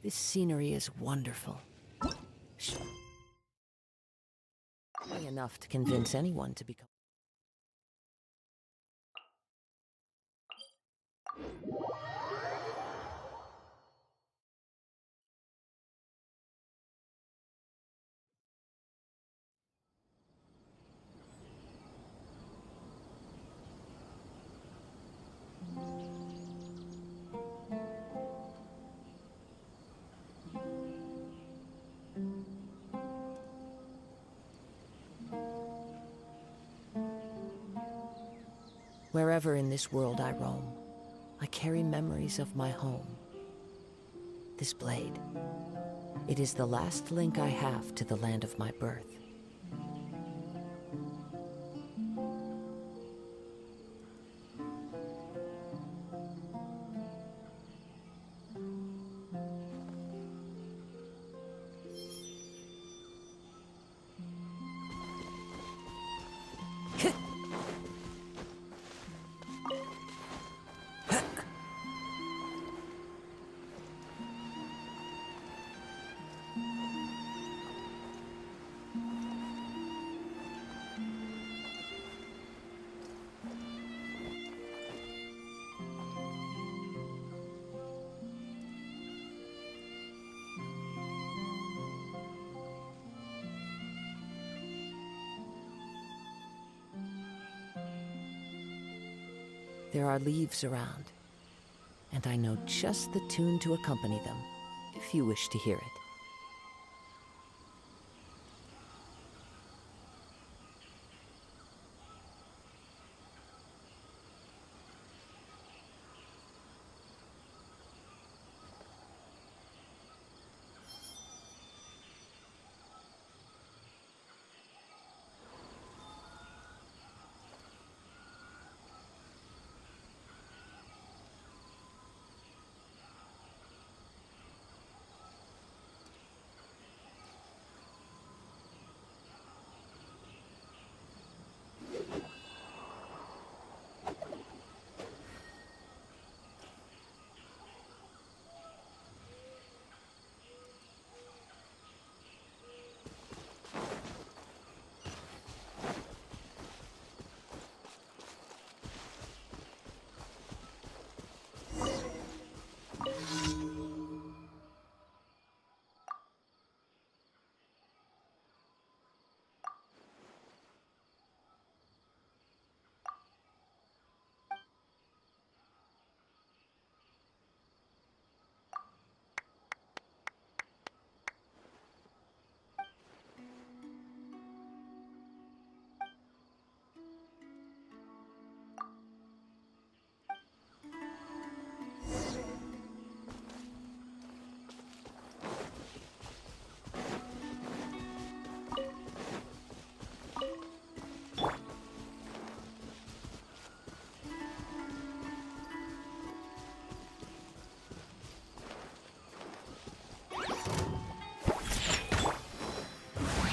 This scenery is wonderful. Enough to convince anyone to become. Wherever in this world I roam, I carry memories of my home. This blade, it is the last link I have to the land of my birth. There are leaves around, and I know just the tune to accompany them, if you wish to hear it.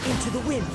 Into the wind!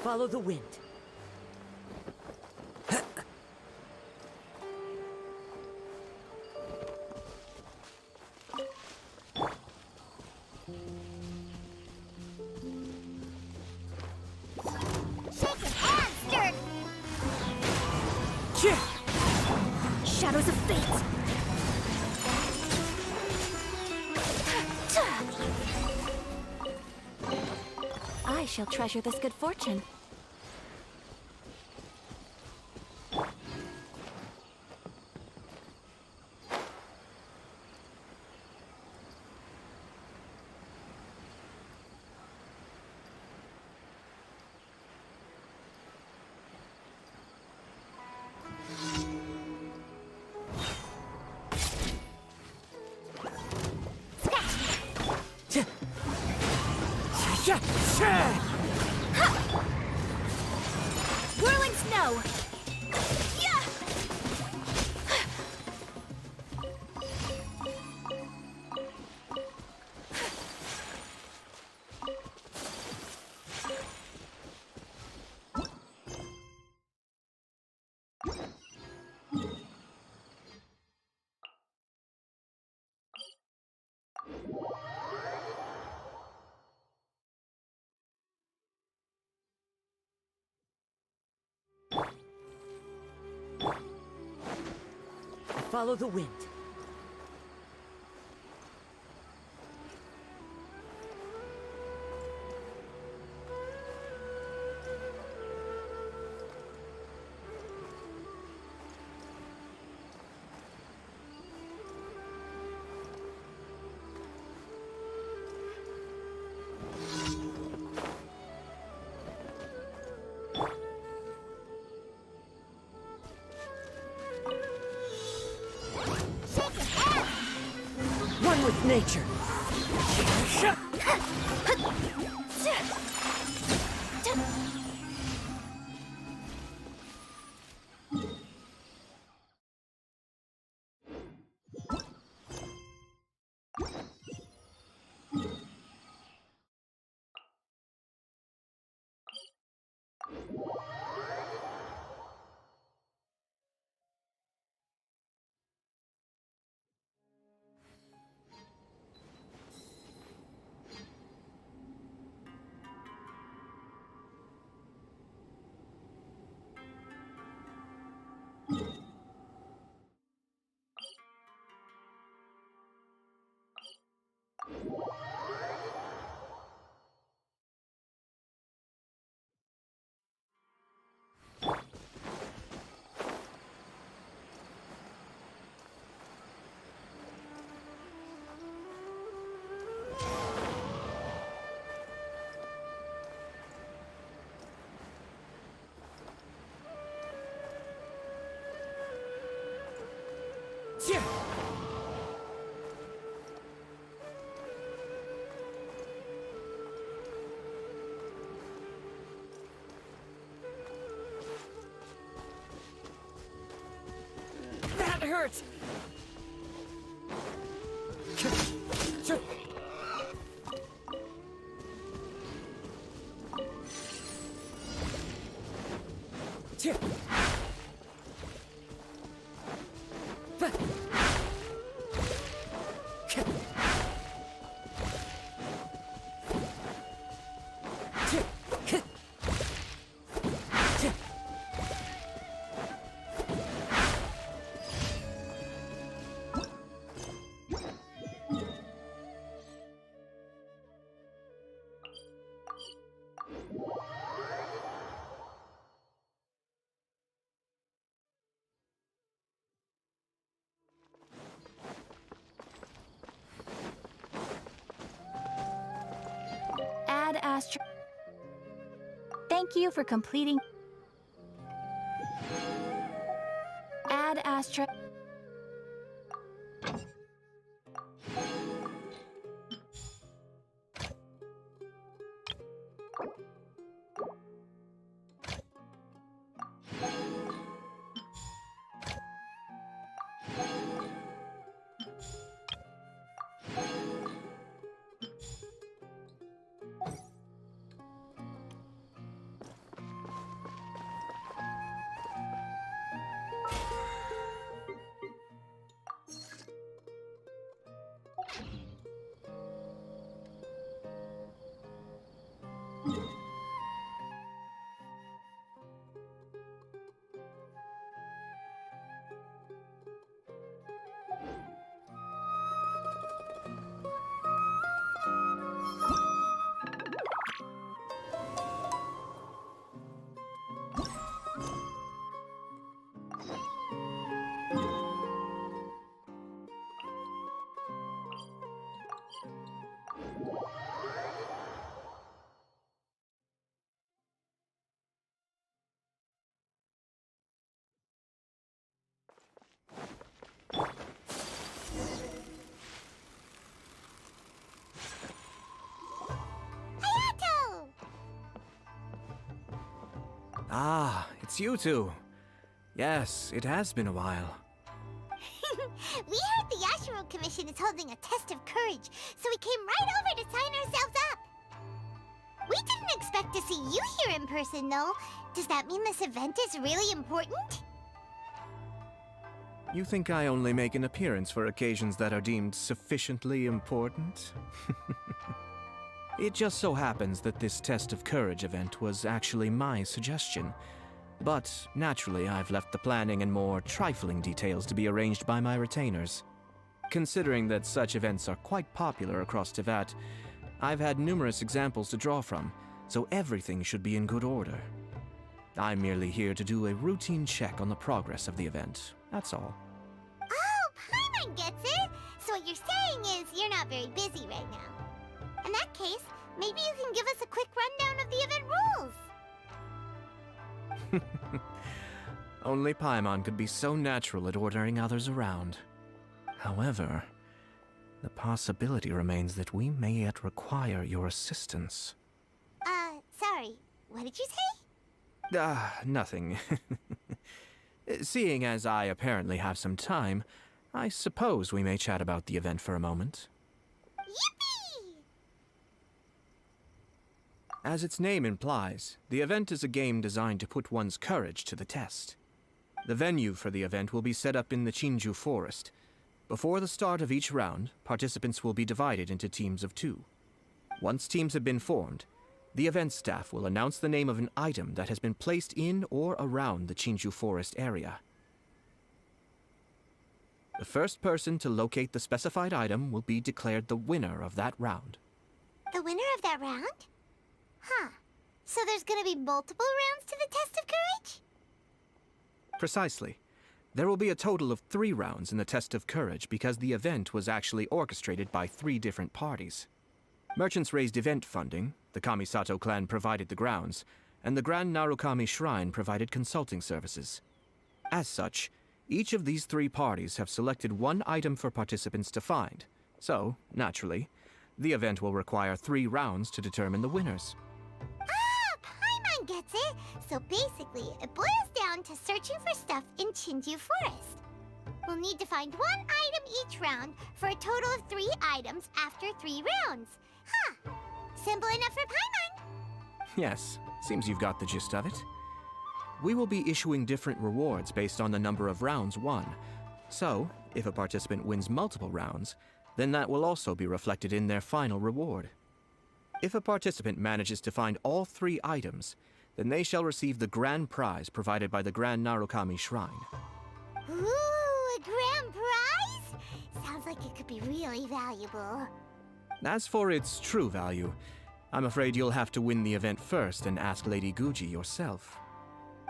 Follow the wind. Shake his hands, Dirk! Shadows of fate! I shall treasure this good fortune. Whirling snow! Yeah! Follow the wind. One with nature. That hurts! Add Astro. Thank you for completing. Add Astro. Ah, it's you two. Yes, it has been a while. We heard the Yashiro Commission is holding a test of courage, so we came right over to sign ourselves up. We didn't expect to see you here in person, though. Does that mean this event is really important? You think I only make an appearance for occasions that are deemed sufficiently important? It just so happens that this test of courage event was actually my suggestion. But naturally, I've left the planning and more trifling details to be arranged by my retainers. Considering that such events are quite popular across Teyvat, I've had numerous examples to draw from, so everything should be in good order. I'm merely here to do a routine check on the progress of the event, that's all. Oh, Paimon gets it! So what you're saying is you're not very busy right now. In that case, maybe you can give us a quick rundown of the event rules. Only Paimon could be so natural at ordering others around. However, the possibility remains that we may yet require your assistance. Sorry, what did you say? Nothing. Seeing as I apparently have some time, I suppose we may chat about the event for a moment. Yippee! As its name implies, the event is a game designed to put one's courage to the test. The venue for the event will be set up in the Chinju Forest. Before the start of each round, participants will be divided into teams of 2. Once teams have been formed, the event staff will announce the name of an item that has been placed in or around the Chinju Forest area. The first person to locate the specified item will be declared the winner of that round. The winner of that round? Huh. So there's gonna be multiple rounds to the test of courage? Precisely. There will be a total of 3 rounds in the test of courage because the event was actually orchestrated by 3 different parties. Merchants raised event funding, the Kamisato clan provided the grounds, and the Grand Narukami Shrine provided consulting services. As such, each of these 3 parties have selected one item for participants to find, so, naturally, the event will require 3 rounds to determine the winners. Ah, Paimon gets it! So basically, it boils down to searching for stuff in Chinju Forest. We'll need to find one item each round for a total of 3 items after 3 rounds. Huh. Simple enough for Paimon. Yes, seems you've got the gist of it. We will be issuing different rewards based on the number of rounds won. So, if a participant wins multiple rounds, then that will also be reflected in their final reward. If a participant manages to find all 3 items, then they shall receive the grand prize provided by the Grand Narukami Shrine. Ooh, a grand prize? Sounds like it could be really valuable. As for its true value, I'm afraid you'll have to win the event first and ask Lady Guji yourself.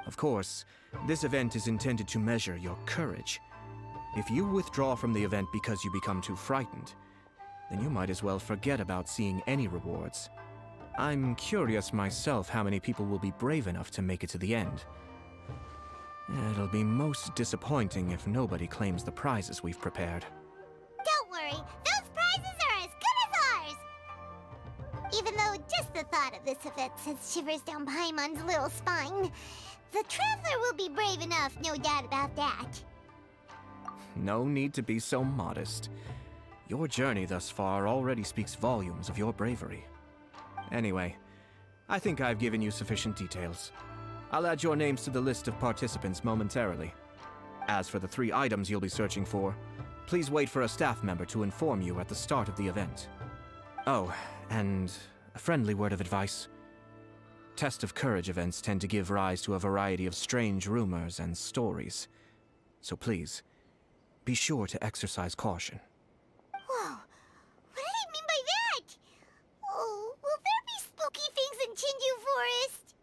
Of course, this event is intended to measure your courage. If you withdraw from the event because you become too frightened, then you might as well forget about seeing any rewards. I'm curious myself how many people will be brave enough to make it to the end. It'll be most disappointing if nobody claims the prizes we've prepared. Don't worry, those prizes are as good as ours! Even though just the thought of this event sends shivers down Paimon's little spine, the Traveler will be brave enough, no doubt about that. No need to be so modest. Your journey thus far already speaks volumes of your bravery. Anyway, I think I've given you sufficient details. I'll add your names to the list of participants momentarily. As for the 3 items you'll be searching for, please wait for a staff member to inform you at the start of the event. Oh, and a friendly word of advice. Test of Courage events tend to give rise to a variety of strange rumors and stories. So please, be sure to exercise caution. Whoa, what did he mean by that? Oh, will there be spooky things in Chinju Forest?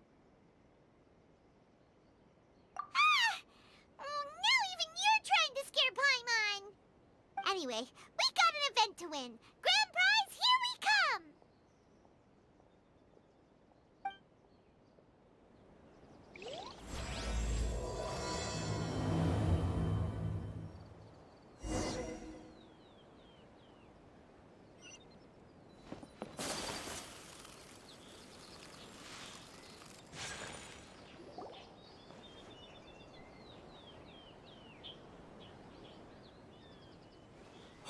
Ah! Oh, now even you're trying to scare Paimon! Anyway, we got an event to win. Grand prize, here we come!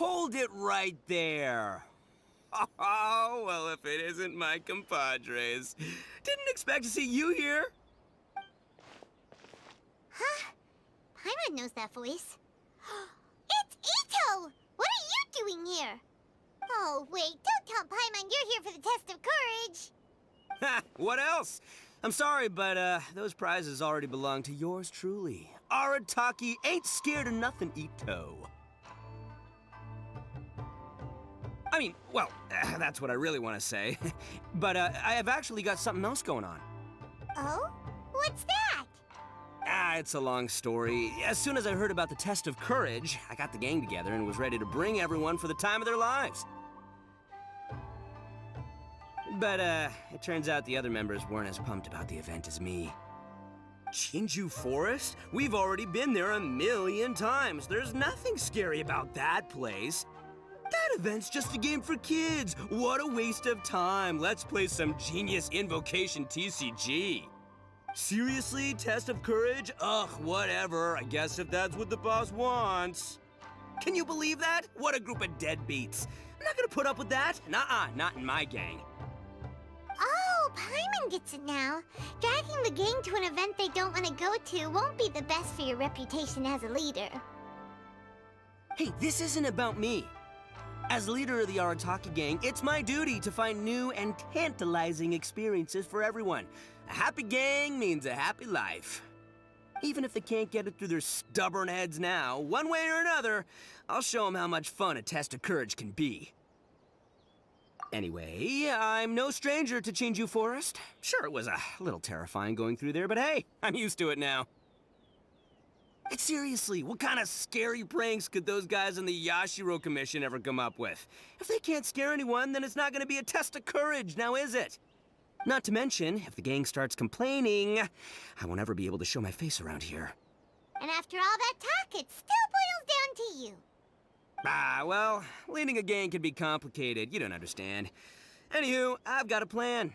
Hold it right there. Oh, well, if it isn't my compadres. Didn't expect to see you here. Huh? Paimon knows that voice. It's Ito! What are you doing here? Oh, wait, don't tell Paimon you're here for the test of courage. Ha! What else? I'm sorry, but those prizes already belong to yours truly. Arataki ain't scared of nothing, Ito. I mean, well, that's what I really want to say. But I have actually got something else going on. Oh? What's that? It's a long story. As soon as I heard about the test of courage, I got the gang together and was ready to bring everyone for the time of their lives. But, it turns out the other members weren't as pumped about the event as me. Chinju Forest? We've already been there 1,000,000 times. There's nothing scary about that place. That event's just a game for kids. What a waste of time. Let's play some genius invocation TCG. Seriously, test of courage? Ugh, whatever. I guess if that's what the boss wants. Can you believe that? What a group of deadbeats. I'm not gonna put up with that. Nuh-uh, not in my gang. Oh, Paimon gets it now. Dragging the gang to an event they don't want to go to won't be the best for your reputation as a leader. Hey, this isn't about me. As leader of the Arataki gang, it's my duty to find new and tantalizing experiences for everyone. A happy gang means a happy life. Even if they can't get it through their stubborn heads now, one way or another, I'll show them how much fun a test of courage can be. Anyway, I'm no stranger to Chinju Forest. Sure, it was a little terrifying going through there, but hey, I'm used to it now. And seriously, what kind of scary pranks could those guys in the Yashiro Commission ever come up with? If they can't scare anyone, then it's not gonna be a test of courage, now is it? Not to mention, if the gang starts complaining, I won't ever be able to show my face around here. And after all that talk, it still boils down to you. Well, leading a gang can be complicated, you don't understand. Anywho, I've got a plan.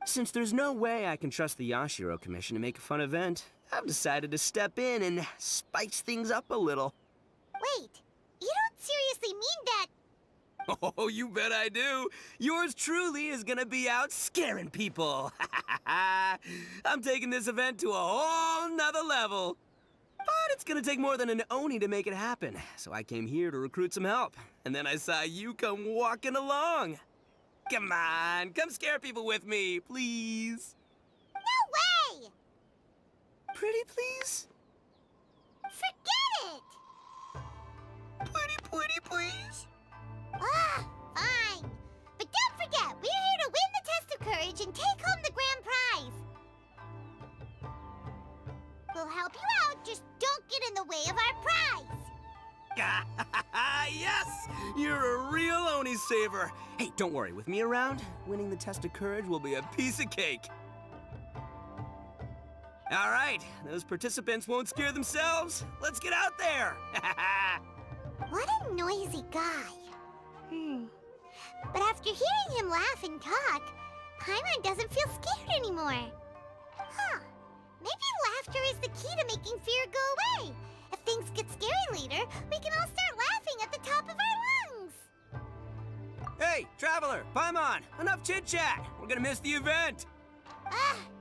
Since there's no way I can trust the Yashiro Commission to make a fun event, I've decided to step in and spice things up a little. Wait, you don't seriously mean that? Oh, you bet I do. Yours truly is gonna be out scaring people. I'm taking this event to a whole nother level. But it's gonna take more than an Oni to make it happen, so I came here to recruit some help. And then I saw you come walking along. Come on, come scare people with me, please. No way! Pretty please? Forget it! Pretty please? Ah, fine. But don't forget, we're here to win the test of courage and take home the grand prize. We'll help you out, just don't get in the way of our prize. Yes! You're a real Oni saver. Hey, don't worry, with me around, winning the test of courage will be a piece of cake. All right, those participants won't scare themselves. Let's get out there. What a noisy guy. But after hearing him laugh and talk, Paimon doesn't feel scared anymore. Huh. Maybe laughter is the key to making fear go away. If things get scary later, we can all start laughing at the top of our lungs. Hey, Traveler, Paimon, enough chit-chat. We're gonna miss the event. Coming!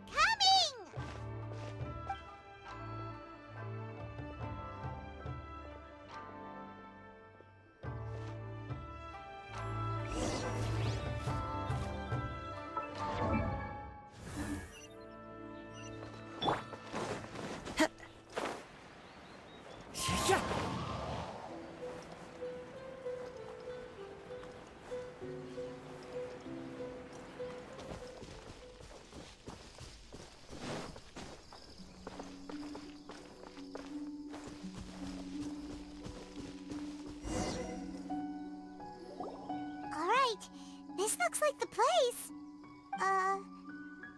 This looks like the place.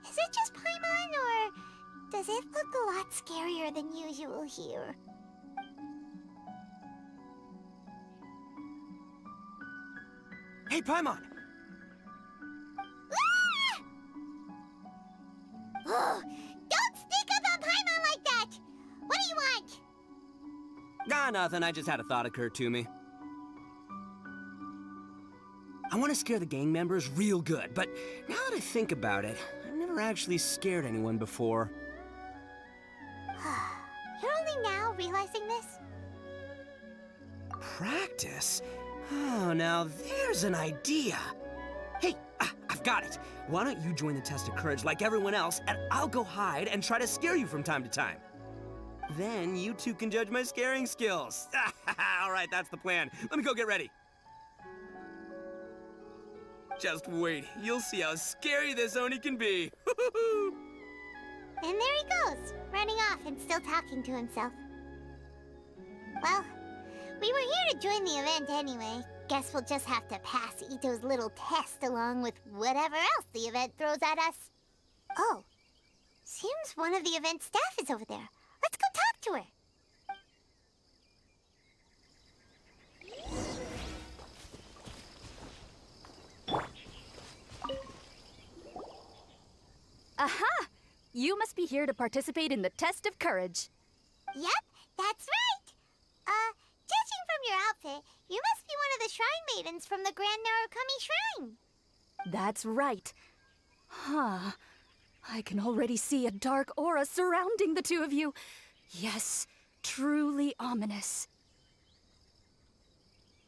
Is it just Paimon, or does it look a lot scarier than usual here? Hey, Paimon! Ah! Ugh, don't sneak up on Paimon like that! What do you want? Nah, nothing. I just had a thought occur to me. I want to scare the gang members real good, but now that I think about it, I've never actually scared anyone before. You're only now realizing this? Practice? Oh, now there's an idea. Hey, I've got it. Why don't you join the test of courage like everyone else, and I'll go hide and try to scare you from time to time. Then you two can judge my scaring skills. All right, that's the plan. Let me go get ready. Just wait. You'll see how scary this Oni can be. And there he goes, running off and still talking to himself. Well, we were here to join the event anyway. Guess we'll just have to pass Ito's little test along with whatever else the event throws at us. Oh, seems one of the event staff is over there. Let's go talk to her. Aha! You must be here to participate in the test of courage. Yep, that's right. Judging from your outfit, you must be one of the shrine maidens from the Grand Narukami Shrine. That's right. Huh. I can already see a dark aura surrounding the two of you. Yes, truly ominous.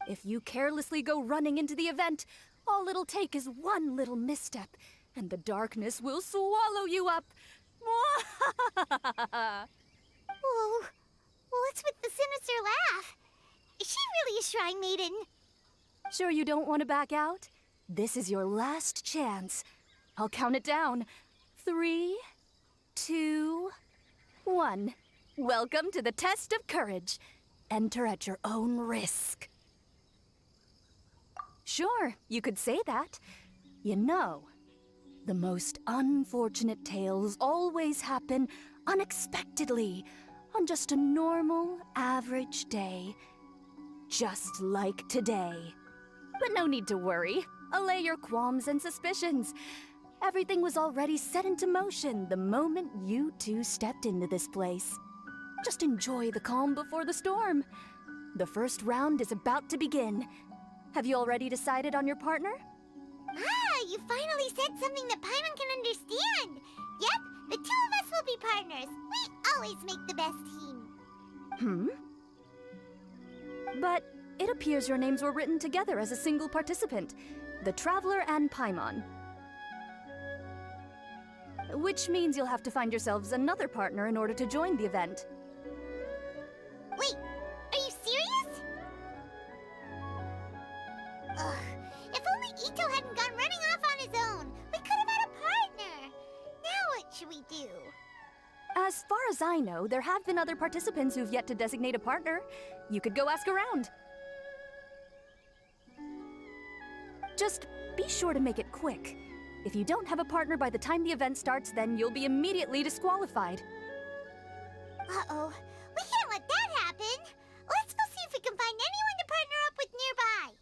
If you carelessly go running into the event, all it'll take is one little misstep, and the darkness will swallow you up. Whoa, what's with the sinister laugh? Is she really a shrine maiden? Sure you don't want to back out? This is your last chance. I'll count it down. 3, 2, 1. Welcome to the test of courage. Enter at your own risk. Sure, you could say that. You know, the most unfortunate tales always happen unexpectedly on just a normal, average day. Just like today. But no need to worry. Allay your qualms and suspicions. Everything was already set into motion the moment you two stepped into this place. Just enjoy the calm before the storm. The first round is about to begin. Have you already decided on your partner? Ah, you finally said something that Paimon can understand. Yep, the two of us will be partners. We always make the best team. But it appears your names were written together as a single participant, the Traveler and Paimon. Which means you'll have to find yourselves another partner in order to join the event. Wait, are you serious? Ugh, if only Ito hadn't gone running off on his own, we could have had a partner. Now what should we do? As far as I know, there have been other participants who've yet to designate a partner. You could go ask around. Just be sure to make it quick. If you don't have a partner by the time the event starts, then you'll be immediately disqualified. Uh-oh, we can't let that happen. Let's go see if we can find anyone to partner up with nearby.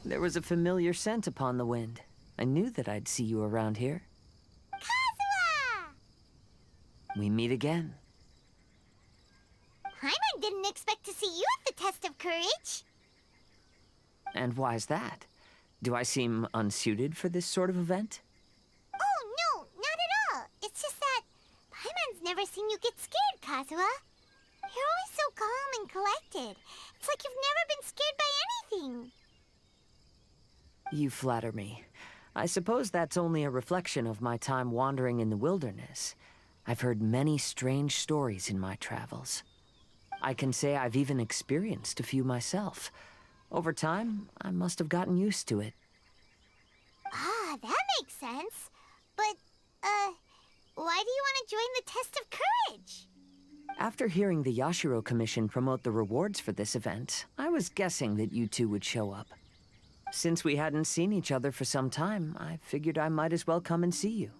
There was a familiar scent upon the wind. I knew that I'd see you around here. Kazuha! We meet again. Paimon didn't expect to see you at the test of courage. And why's that? Do I seem unsuited for this sort of event? Oh, no, not at all. It's just that Paimon's never seen you get scared, Kazuha. You're always so calm and collected. It's like you've never been scared by anything. You flatter me. I suppose that's only a reflection of my time wandering in the wilderness. I've heard many strange stories in my travels. I can say I've even experienced a few myself. Over time, I must have gotten used to it. Ah, that makes sense. But, why do you want to join the test of courage? After hearing the Yashiro Commission promote the rewards for this event, I was guessing that you two would show up. Since we hadn't seen each other for some time, I figured I might as well come and see you.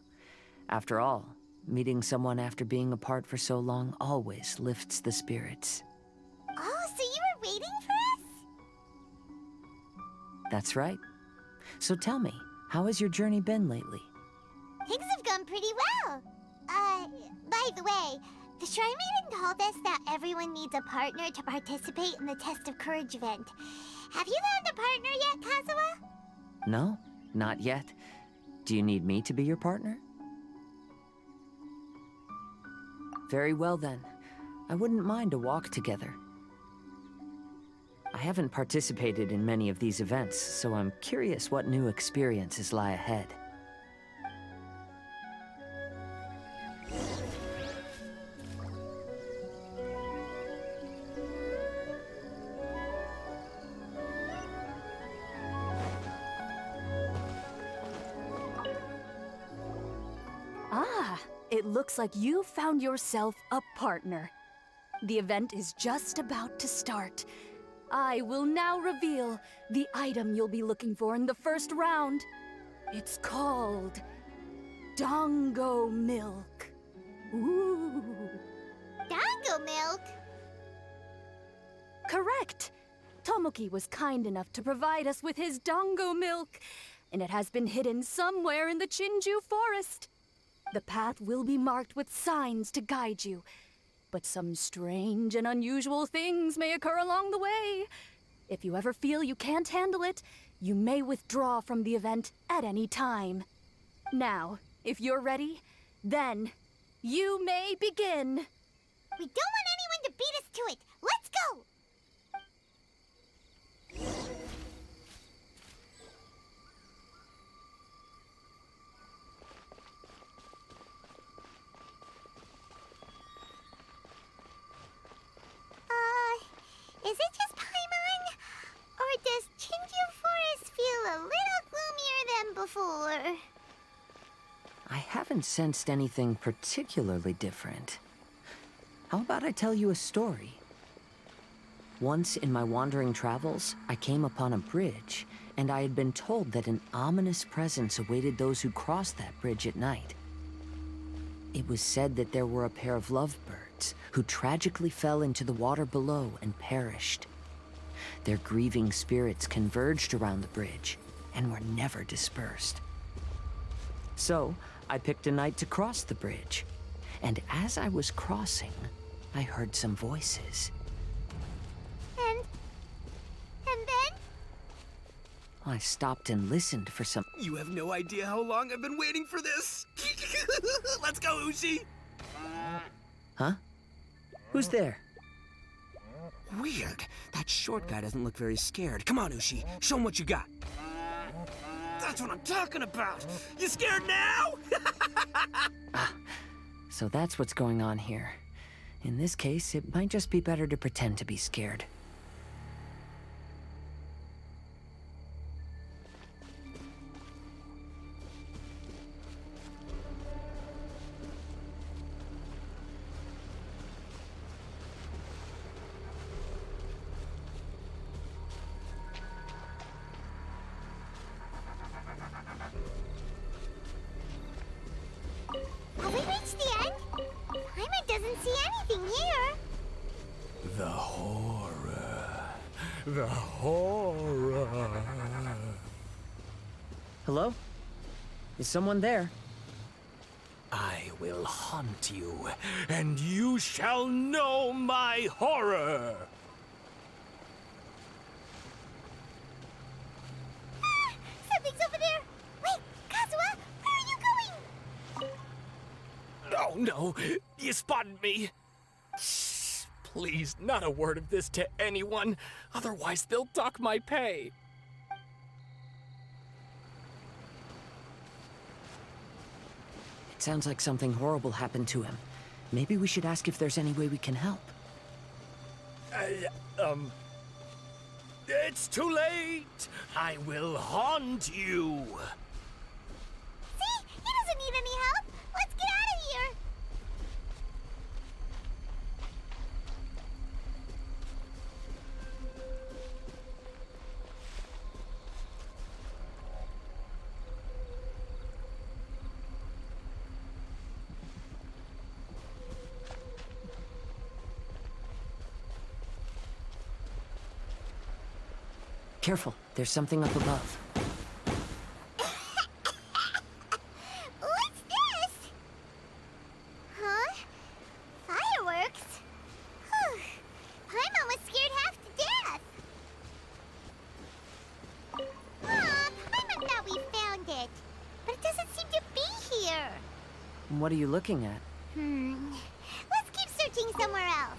After all, meeting someone after being apart for so long always lifts the spirits. Oh, so you were waiting for us? That's right. So tell me, how has your journey been lately? Things have gone pretty well. By the way, the Shrine Maiden told us that everyone needs a partner to participate in the Test of Courage event. Have you found a partner yet, Kazuha? No, not yet. Do you need me to be your partner? Very well then. I wouldn't mind a walk together. I haven't participated in many of these events, so I'm curious what new experiences lie ahead. Ah, it looks like you found yourself a partner. The event is just about to start. I will now reveal the item you'll be looking for in the first round. It's called Dango Milk. Ooh. Dango milk? Correct. Tomoki was kind enough to provide us with his Dango Milk, and it has been hidden somewhere in the Chinju forest. The path will be marked with signs to guide you, but some strange and unusual things may occur along the way. If you ever feel you can't handle it, you may withdraw from the event at any time. Now, if you're ready, then you may begin. We don't want anyone to beat us to it. Let's go! Is it just Paimon? Or does Chinju Forest feel a little gloomier than before? I haven't sensed anything particularly different. How about I tell you a story? Once in my wandering travels, I came upon a bridge, and I had been told that an ominous presence awaited those who crossed that bridge at night. It was said that there were a pair of lovebirds who tragically fell into the water below and perished. Their grieving spirits converged around the bridge and were never dispersed. So, I picked a night to cross the bridge, and as I was crossing, I heard some voices. And then? I stopped and listened for some... You have no idea how long I've been waiting for this. Let's go, Ushi. Huh? Who's there? Weird. That short guy doesn't look very scared. Come on, Ushi. Show him what you got. That's what I'm talking about. You scared now? So that's what's going on here. In this case, it might just be better to pretend to be scared. Have we reached the end? Paimon doesn't see anything here. The horror. The horror. Hello? Is someone there? I will haunt you, and you shall know my horror. Something's over there. Wait, Kazuha, where are you going? Oh no, you spotted me. Shh, please, not a word of this to anyone, otherwise they'll dock my pay. It sounds like something horrible happened to him. Maybe we should ask if there's any way we can help. It's too late. I will haunt you. See? He doesn't need any help. Let's get out of here. Careful, there's something up above. What's this? Huh? Fireworks? Whew. Paimon was scared half to death. Aw, Paimon thought we found it. But it doesn't seem to be here. What are you looking at? Let's keep searching somewhere else.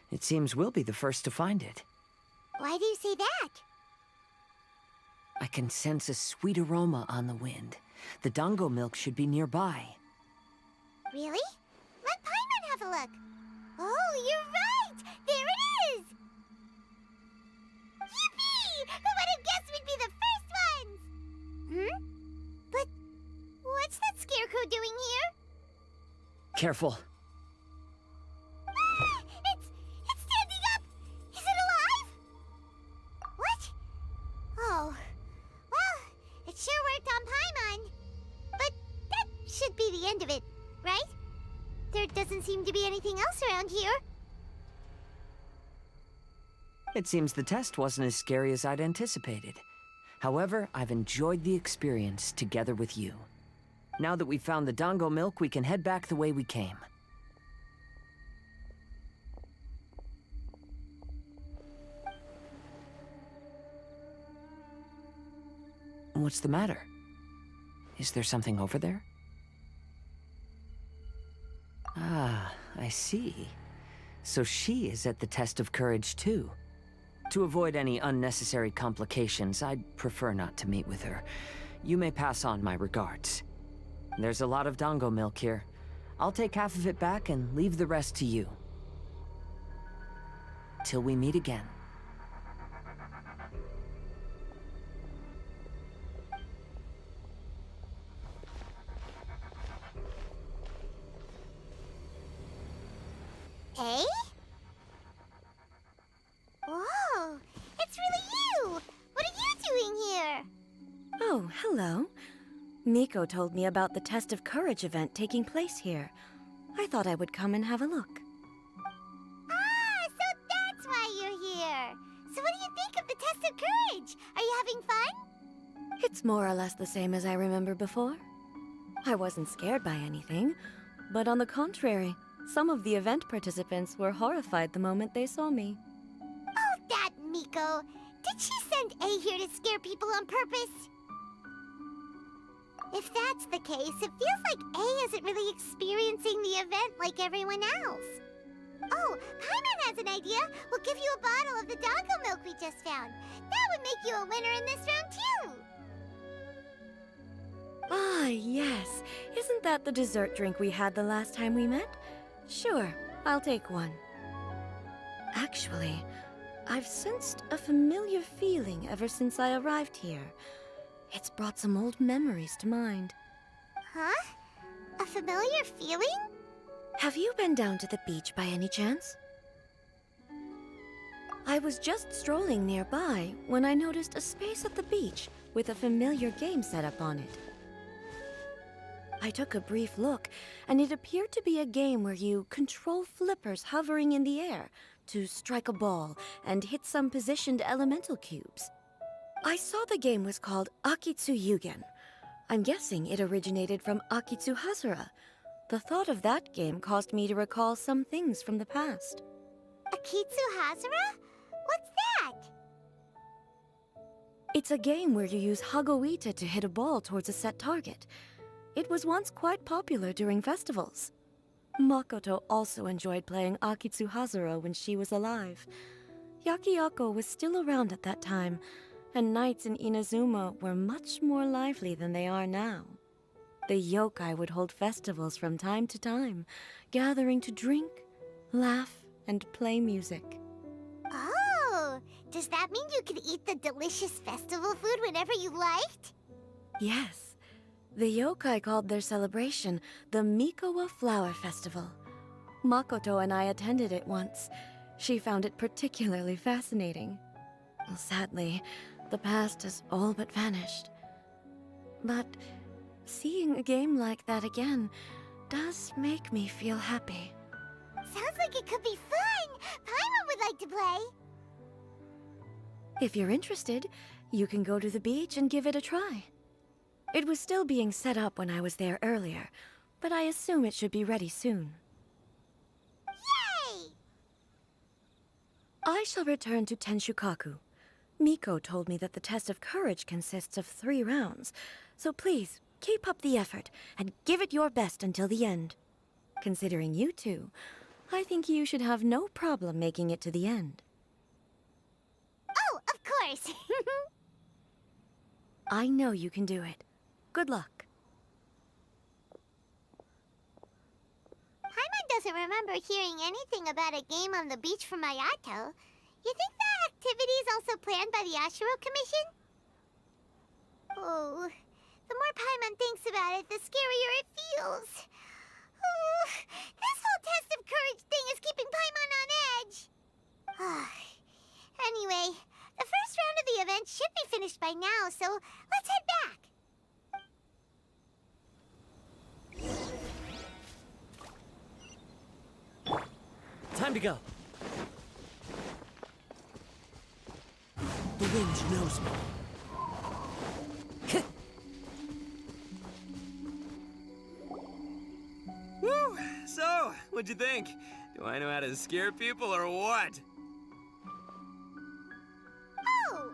It seems we'll be the first to find it. Why do you say that? I can sense a sweet aroma on the wind. The dango milk should be nearby. Really? Let Paimon have a look. Oh, you're right! There it is! Yippee! Who would have guessed we'd be the first ones? But what's that scarecrow doing here? Careful. Ah, it's standing up! Is it alive? What? Oh, well, it sure worked on Paimon. But that should be the end of it, right? There doesn't seem to be anything else around here. It seems the test wasn't as scary as I'd anticipated. However, I've enjoyed the experience together with you. Now that we've found the dango milk, we can head back the way we came. What's the matter? Is there something over there? Ah, I see. So she is at the test of courage too. To avoid any unnecessary complications, I'd prefer not to meet with her. You may pass on my regards. There's a lot of dango milk here. I'll take half of it back and leave the rest to you. Till we meet again. Eh? Whoa, it's really you! What are you doing here? Oh, hello. Miko told me about the Test of Courage event taking place here. I thought I would come and have a look. Ah, so that's why you're here. So what do you think of the Test of Courage? Are you having fun? It's more or less the same as I remember before. I wasn't scared by anything, but on the contrary, some of the event participants were horrified the moment they saw me. Oh, that Miko. Did she send A here to scare people on purpose? If that's the case, it feels like A isn't really experiencing the event like everyone else. Oh, Paimon has an idea. We'll give you a bottle of the dango milk we just found. That would make you a winner in this round, too. Ah, yes. Isn't that the dessert drink we had the last time we met? Sure, I'll take one. Actually, I've sensed a familiar feeling ever since I arrived here. It's brought some old memories to mind. Huh? A familiar feeling? Have you been down to the beach by any chance? I was just strolling nearby when I noticed a space at the beach with a familiar game set up on it. I took a brief look, and it appeared to be a game where you control flippers hovering in the air to strike a ball and hit some positioned elemental cubes. I saw the game was called Akitsu Yugen. I'm guessing it originated from Akitsu Hazura. The thought of that game caused me to recall some things from the past. Akitsu Hazura? What's that? It's a game where you use Hagoita to hit a ball towards a set target. It was once quite popular during festivals. Makoto also enjoyed playing Akitsu Hazura when she was alive. Yakiako was still around at that time, and nights in Inazuma were much more lively than they are now. The yokai would hold festivals from time to time, gathering to drink, laugh, and play music. Oh, does that mean you can eat the delicious festival food whenever you liked? Yes. The yokai called their celebration the Mikowa Flower Festival. Makoto and I attended it once. She found it particularly fascinating. Well, sadly, the past has all but vanished. But seeing a game like that again does make me feel happy. Sounds like it could be fun! Paimon would like to play! If you're interested, you can go to the beach and give it a try. It was still being set up when I was there earlier, but I assume it should be ready soon. Yay! I shall return to Tenshukaku. Miko told me that the test of courage consists of 3 rounds, so please, keep up the effort and give it your best until the end. Considering you two, I think you should have no problem making it to the end. Oh, of course! I know you can do it. Good luck. Paimon doesn't remember hearing anything about a game on the beach from Ayato. You think that activity is also planned by the Ashiro Commission? Oh, the more Paimon thinks about it, the scarier it feels. Oh, this whole test of courage thing is keeping Paimon on edge. Anyway, the first round of the event should be finished by now, so let's head back. Time to go. The wind knows me. Woo! So, what'd you think? Do I know how to scare people or what? Oh,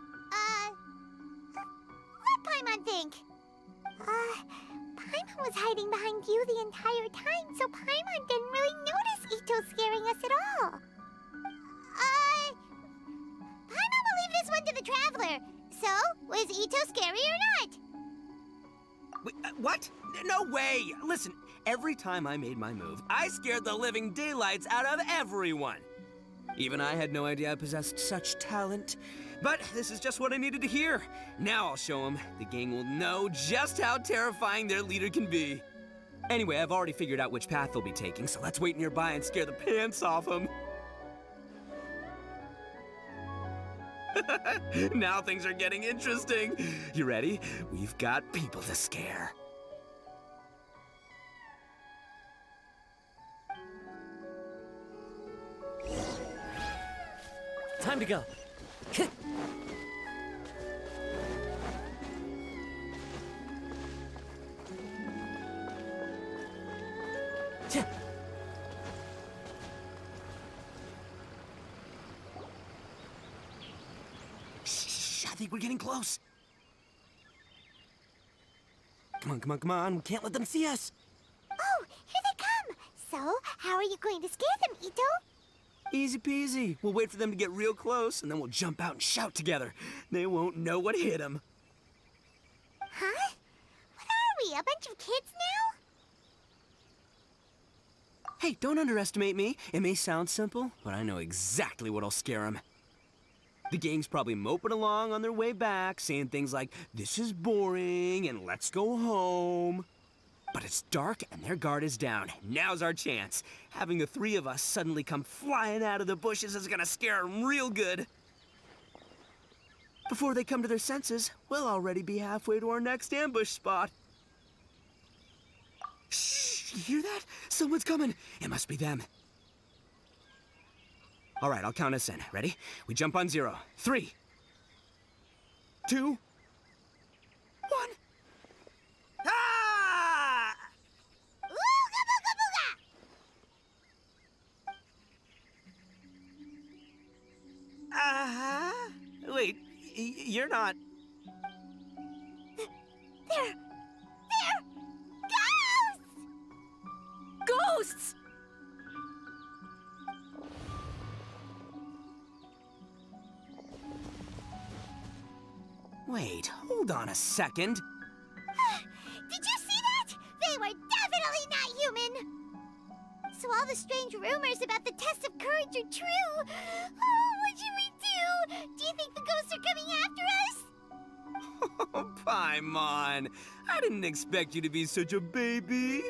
what Paimon think? Paimon was hiding behind you the entire time, so Paimon didn't really notice Ito scaring us at all. Paimon will leave this one to the Traveler. So, was Ito scary or not? Wait, what? No way! Listen, every time I made my move, I scared the living daylights out of everyone. Even I had no idea I possessed such talent. But this is just what I needed to hear. Now I'll show them. The gang will know just how terrifying their leader can be. Anyway, I've already figured out which path they'll be taking, so let's wait nearby and scare the pants off them. Now things are getting interesting. You ready? We've got people to scare. Time to go. Shh, I think we're getting close. Come on, come on, come on. We can't let them see us. Oh, here they come. So, how are you going to scare them, Ito? Easy peasy. We'll wait for them to get real close, and then we'll jump out and shout together. They won't know what hit them. Huh? What are we, a bunch of kids now? Hey, don't underestimate me. It may sound simple, but I know exactly what'll scare them. The gang's probably moping along on their way back, saying things like, "This is boring," and "Let's go home." But it's dark and their guard is down. Now's our chance. Having the 3 of us suddenly come flying out of the bushes is gonna scare them real good. Before they come to their senses, we'll already be halfway to our next ambush spot. Shh, you hear that? Someone's coming. It must be them. All right, I'll count us in. Ready? We jump on 0. 3, 2, 1. Ah! Ooga booga booga! Uh-huh. Wait, you're not... They're ghosts! Ghosts! Wait, hold on a second. Did you see that? They were definitely not human! So all the the strange rumors about the test of courage are true. Oh, what should we do? Do you think the ghosts are coming after us? Oh, Paimon, I didn't expect you to be such a baby.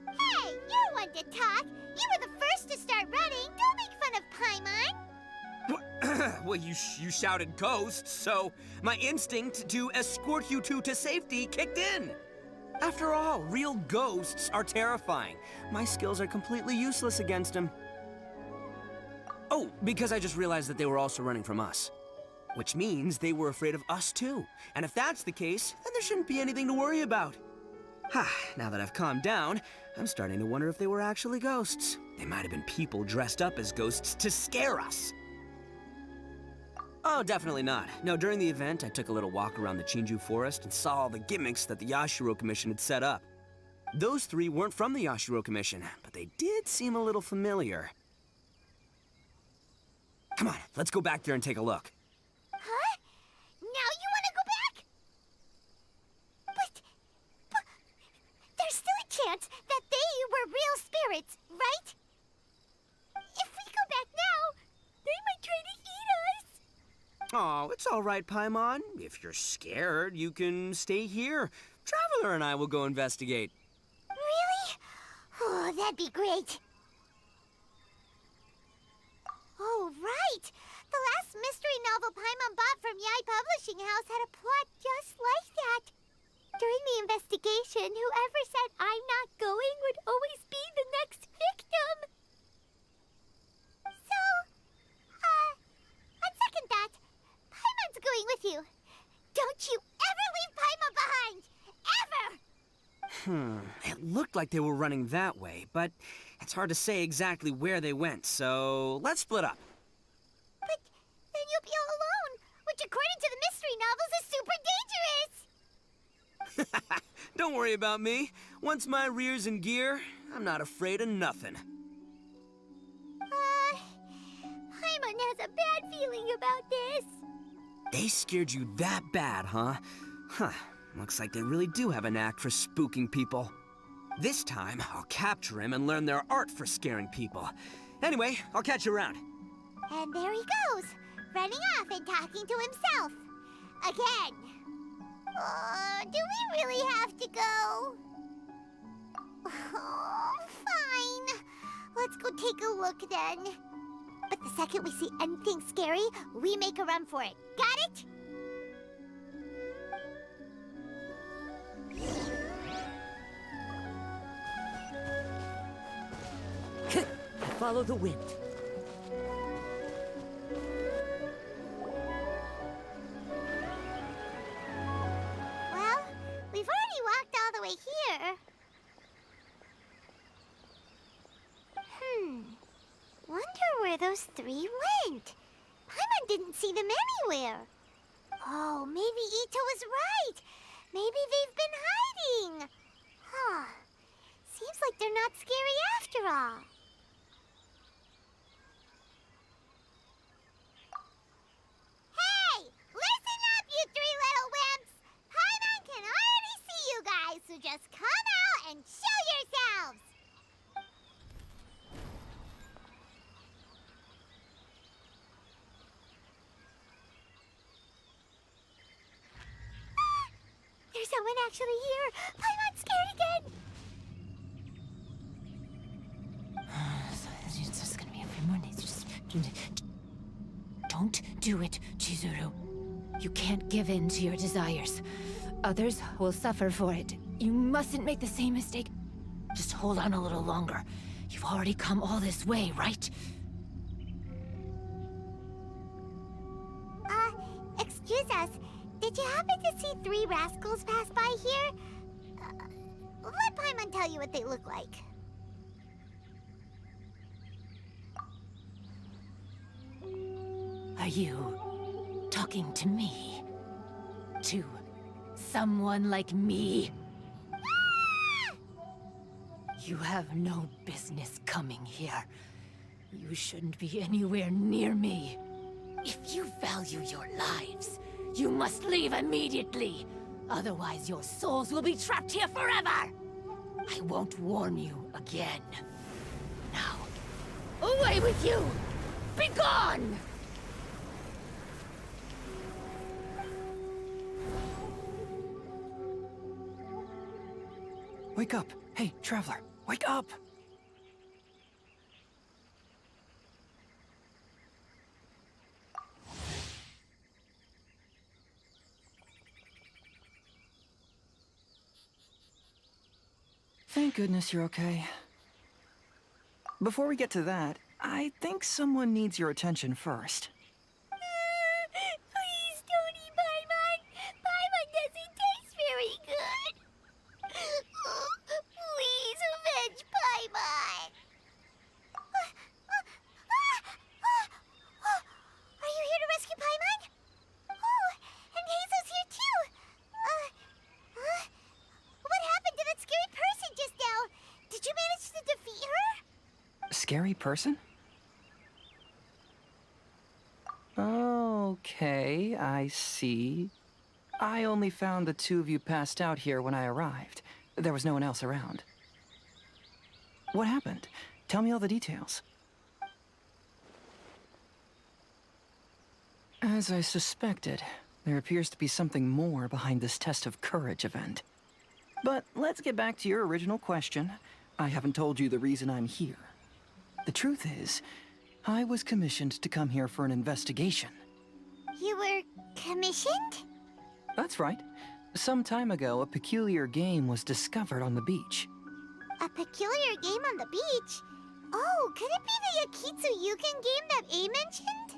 Hey, you're one to talk. You were the first to start running. Don't make fun of Paimon. Well, you shouted ghosts, so my instinct to escort you two to safety kicked in. After all, real ghosts are terrifying. My skills are completely useless against them. Oh, because I just realized that they were also running from us. Which means they were afraid of us too. And if that's the case, then there shouldn't be anything to worry about. Now that I've calmed down, I'm starting to wonder if they were actually ghosts. They might have been people dressed up as ghosts to scare us. Oh, definitely not. No, during the event, I took a little walk around the Chinju forest and saw all the gimmicks that the Yashiro Commission had set up. Those three weren't from the Yashiro Commission, but they did seem a little familiar. Come on, let's go back there and take a look. Huh? Now you want to go back? But there's still a chance that they were real spirits, right? If we go back now, they might try to eat us. Oh, it's all right, Paimon. If you're scared, you can stay here. Traveler and I will go investigate. Really? Oh, that'd be great. Oh, right. The last mystery novel Paimon bought from Yai Publishing House had a plot just like that. During the investigation, whoever said I'm not going would always be the next victim. So, on second thought, Paimon's going with you. Don't you ever leave Paimon behind! Ever! It looked like they were running that way, but it's hard to say exactly where they went, so let's split up. But then you'll be all alone, which according to the mystery novels is super dangerous! Don't worry about me. Once my rear's in gear, I'm not afraid of nothing. Paimon has a bad feeling about this. They scared you that bad, huh? Looks like they really do have a knack for spooking people. This time, I'll capture him and learn their art for scaring people. Anyway, I'll catch you around. And there he goes, running off and talking to himself. Again. Do we really have to go? Oh, fine. Let's go take a look then. But the second we see anything scary, we make a run for it. Got it? Follow the wind. Well, we've already walked all the way here. Wonder where those three went. Paimon didn't see them anywhere. Oh, maybe Ito was right. Maybe they've been hiding. Seems like they're not scary after all. Hey! Listen up, you three little wimps! Paimon can already see you guys, so just come out and show yourselves! There's someone actually here! Paimon's scared again! It's just gonna be a few more days. Just don't do it, Chizuru. You can't give in to your desires. Others will suffer for it. You mustn't make the same mistake. Just hold on a little longer. You've already come all this way, right? Excuse us. Did you happen to see three rascals pass by here? Let Paimon tell you what they look like. Are you talking to me? To someone like me? You have no business coming here. You shouldn't be anywhere near me. If you value your lives, you must leave immediately. Otherwise, your souls will be trapped here forever. I won't warn you again. Now, away with you! Be gone! Wake up! Hey, traveler, wake up! Thank goodness you're okay. Before we get to that, I think someone needs your attention first. Please don't eat Paimon. Paimon doesn't taste very good. Please avenge Paimon. Are you here to rescue Paimon? Oh, and Hazel's here too. What happened to that scary person just now? Did you manage to defeat her? Scary person? Okay, I see. I only found the two of you passed out here when I arrived. There was no one else around. What happened? Tell me all the details. As I suspected, there appears to be something more behind this test of courage event. But let's get back to your original question. I haven't told you the reason I'm here. The truth is, I was commissioned to come here for an investigation. You were commissioned? That's right. Some time ago, a peculiar game was discovered on the beach. A peculiar game on the beach? Oh, could it be the Akitsu game that A mentioned?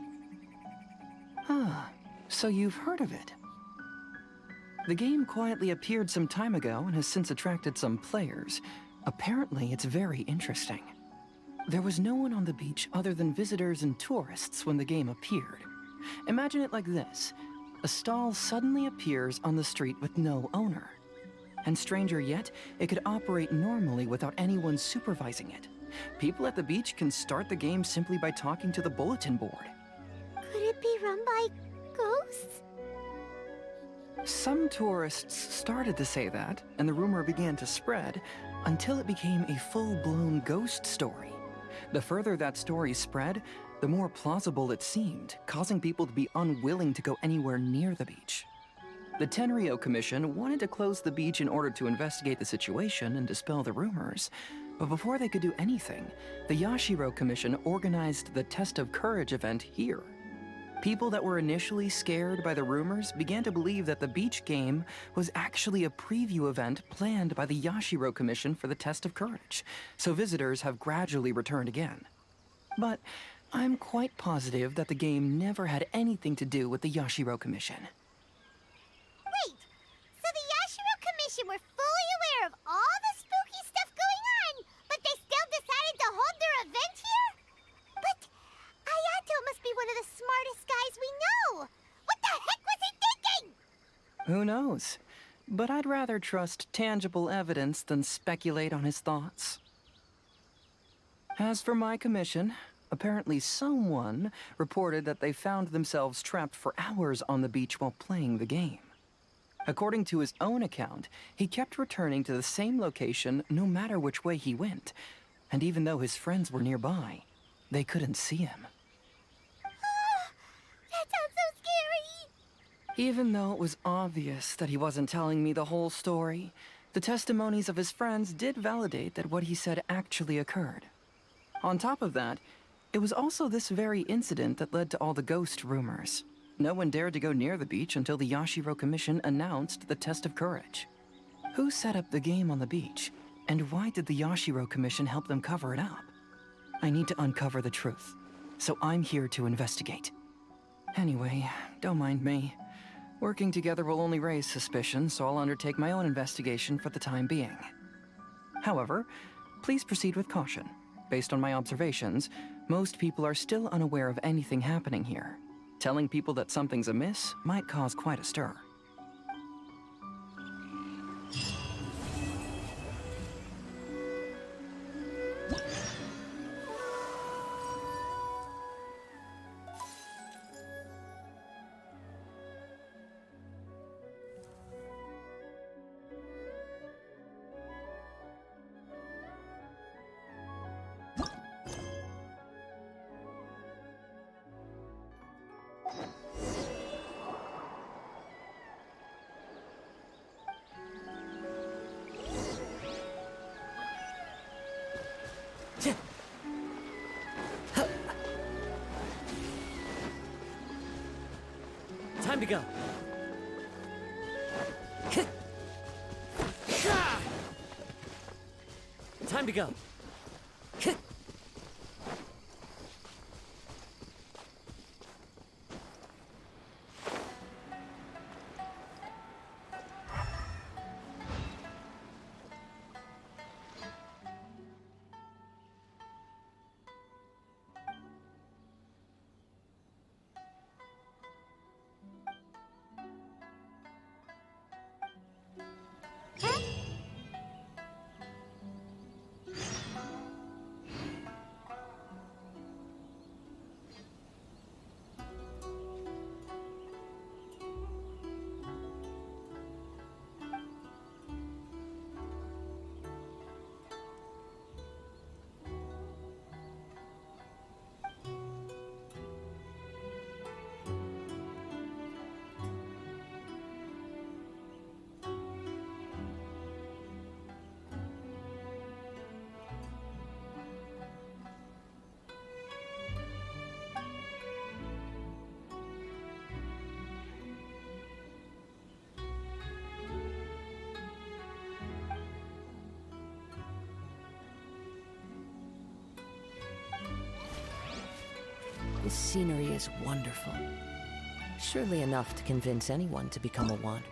Ah, so you've heard of it. The game quietly appeared some time ago and has since attracted some players. Apparently, it's very interesting. There was no one on the beach other than visitors and tourists when the game appeared. Imagine it like this. A stall suddenly appears on the street with no owner. And stranger yet, it could operate normally without anyone supervising it. People at the beach can start the game simply by talking to the bulletin board. Could it be run by ghosts? Some tourists started to say that, and the rumor began to spread, until it became a full-blown ghost story. The further that story spread, the more plausible it seemed, causing people to be unwilling to go anywhere near the beach. The Tenryo Commission wanted to close the beach in order to investigate the situation and dispel the rumors, but before they could do anything, the Yashiro Commission organized the Test of Courage event here. People that were initially scared by the rumors began to believe that the beach game was actually a preview event planned by the Yashiro Commission for the Test of Courage, so visitors have gradually returned again. But I'm quite positive that the game never had anything to do with the Yashiro Commission. Wait, so the Yashiro Commission were fully aware of all the spooky stuff going on, but they still decided to hold their event here? But Ayato must be one of the smartest guys we know. What the heck was he thinking? Who knows? But I'd rather trust tangible evidence than speculate on his thoughts. As for my commission, apparently someone reported that they found themselves trapped for hours on the beach while playing the game. According to his own account, he kept returning to the same location no matter which way he went, and even though his friends were nearby, they couldn't see him. That sounds so scary. Even though it was obvious that he wasn't telling me the whole story, the testimonies of his friends did validate that what he said actually occurred. On top of that, it was also this very incident that led to all the ghost rumors. No one dared to go near the beach until the Yashiro Commission announced the Test of Courage. Who set up the game on the beach? And why did the Yashiro Commission help them cover it up? I need to uncover the truth, so I'm here to investigate. Anyway, don't mind me. Working together will only raise suspicion, so I'll undertake my own investigation for the time being. However, please proceed with caution. Based on my observations, most people are still unaware of anything happening here. Telling people that something's amiss might cause quite a stir. Time to go. Time to go. This scenery is wonderful. Surely enough to convince anyone to become a wanderer.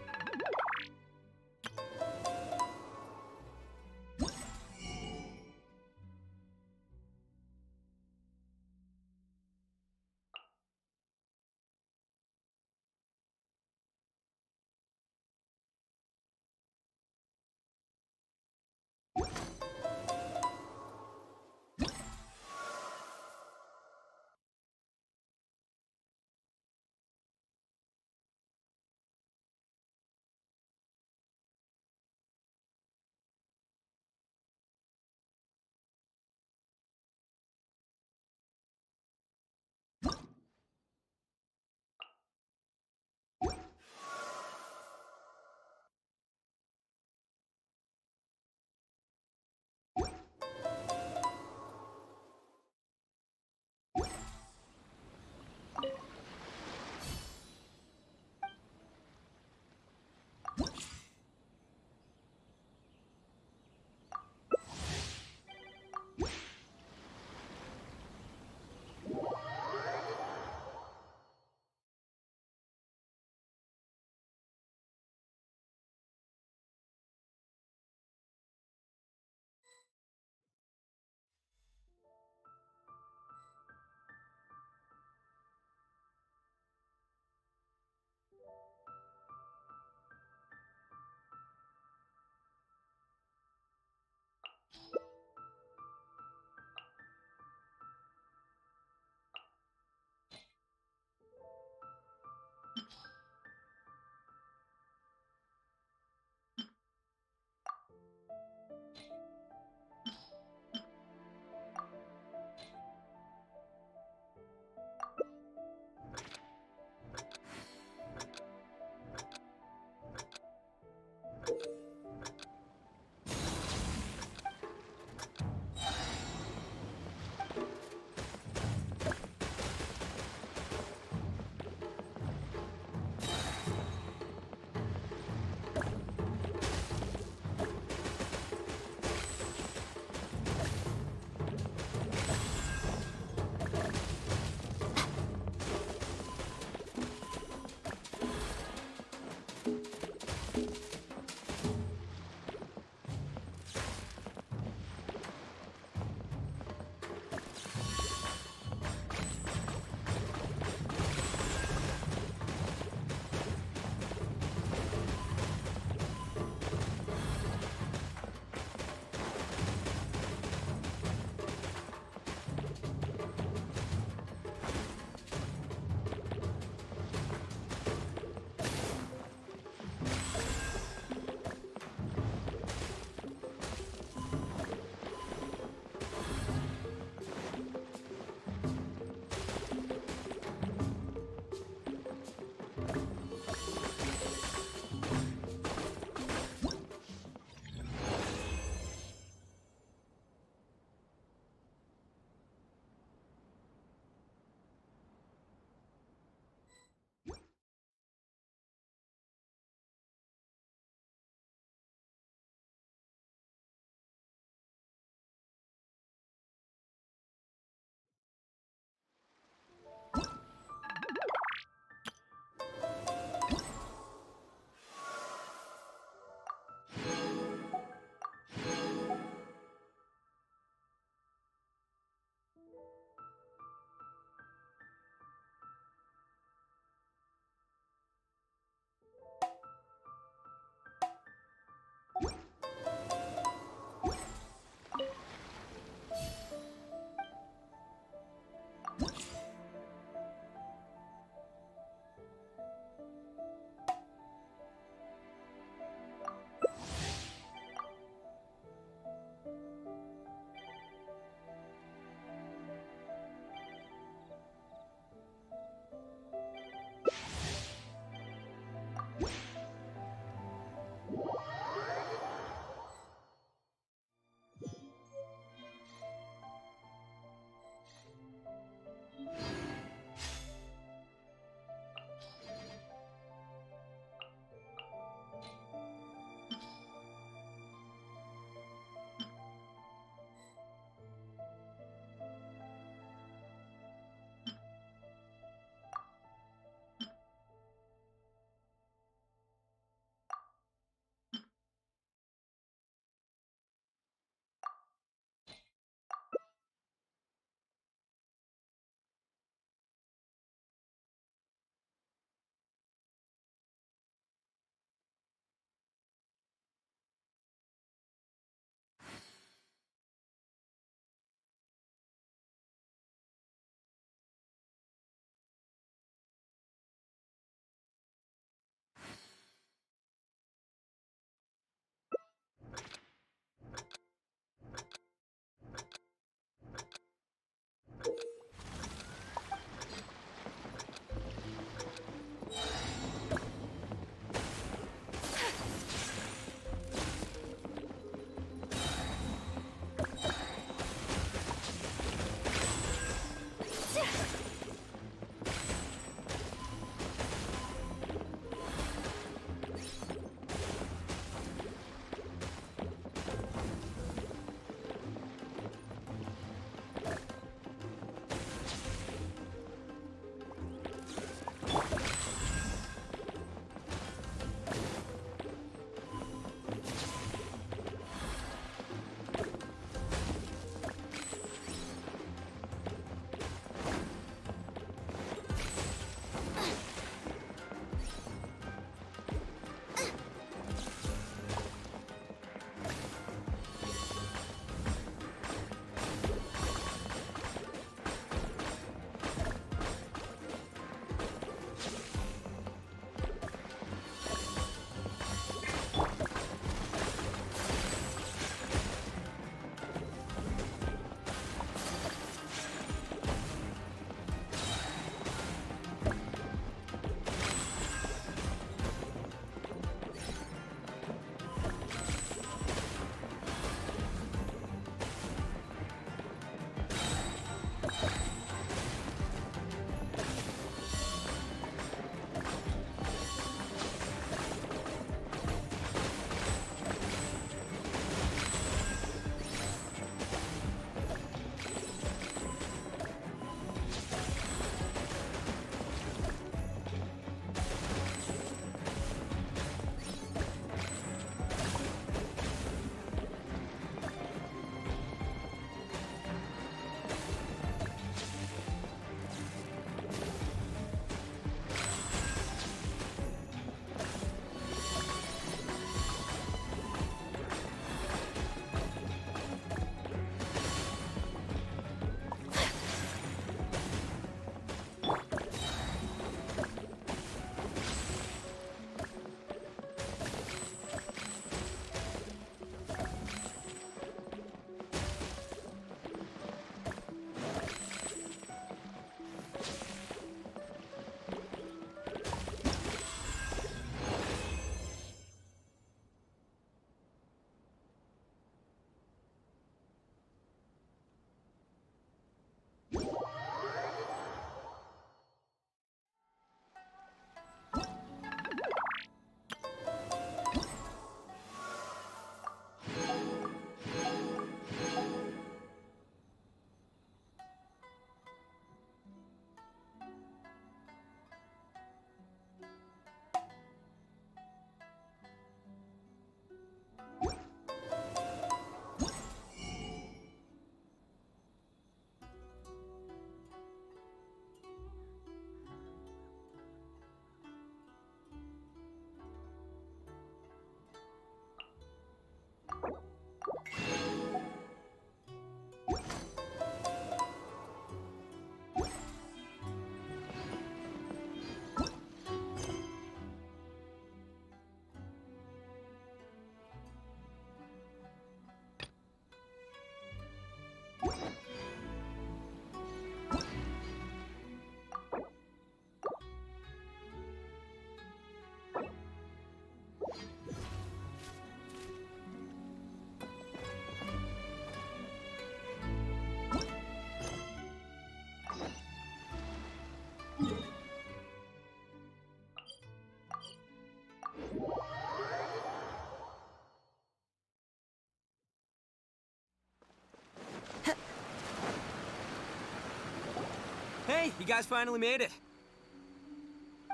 Hey, you guys finally made it.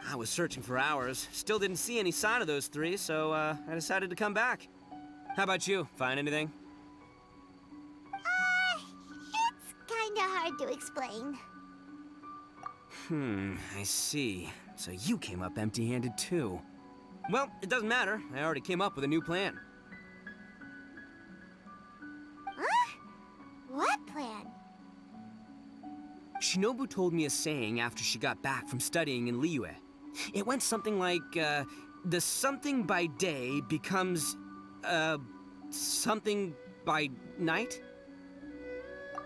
I was searching for hours, still didn't see any sign of those three, so I decided to come back. How about you? Find anything? It's kinda hard to explain. I see. So you came up empty-handed too. Well, it doesn't matter. I already came up with a new plan. Huh? What plan? Shinobu told me a saying after she got back from studying in Liyue. It went something like, the something by day becomes, something by night?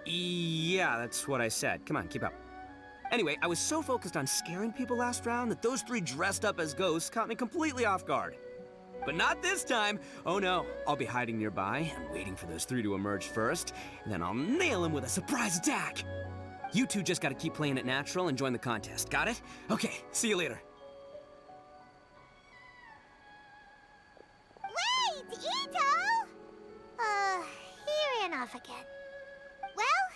Yeah, that's what I said. Come on, keep up. Anyway, I was so focused on scaring people last round that those three dressed up as ghosts caught me completely off guard. But not this time! Oh no, I'll be hiding nearby and waiting for those three to emerge first, and then I'll nail them with a surprise attack! You two just gotta keep playing it natural and join the contest, got it? Okay, see you later. Wait, Ito! He ran off again. Well,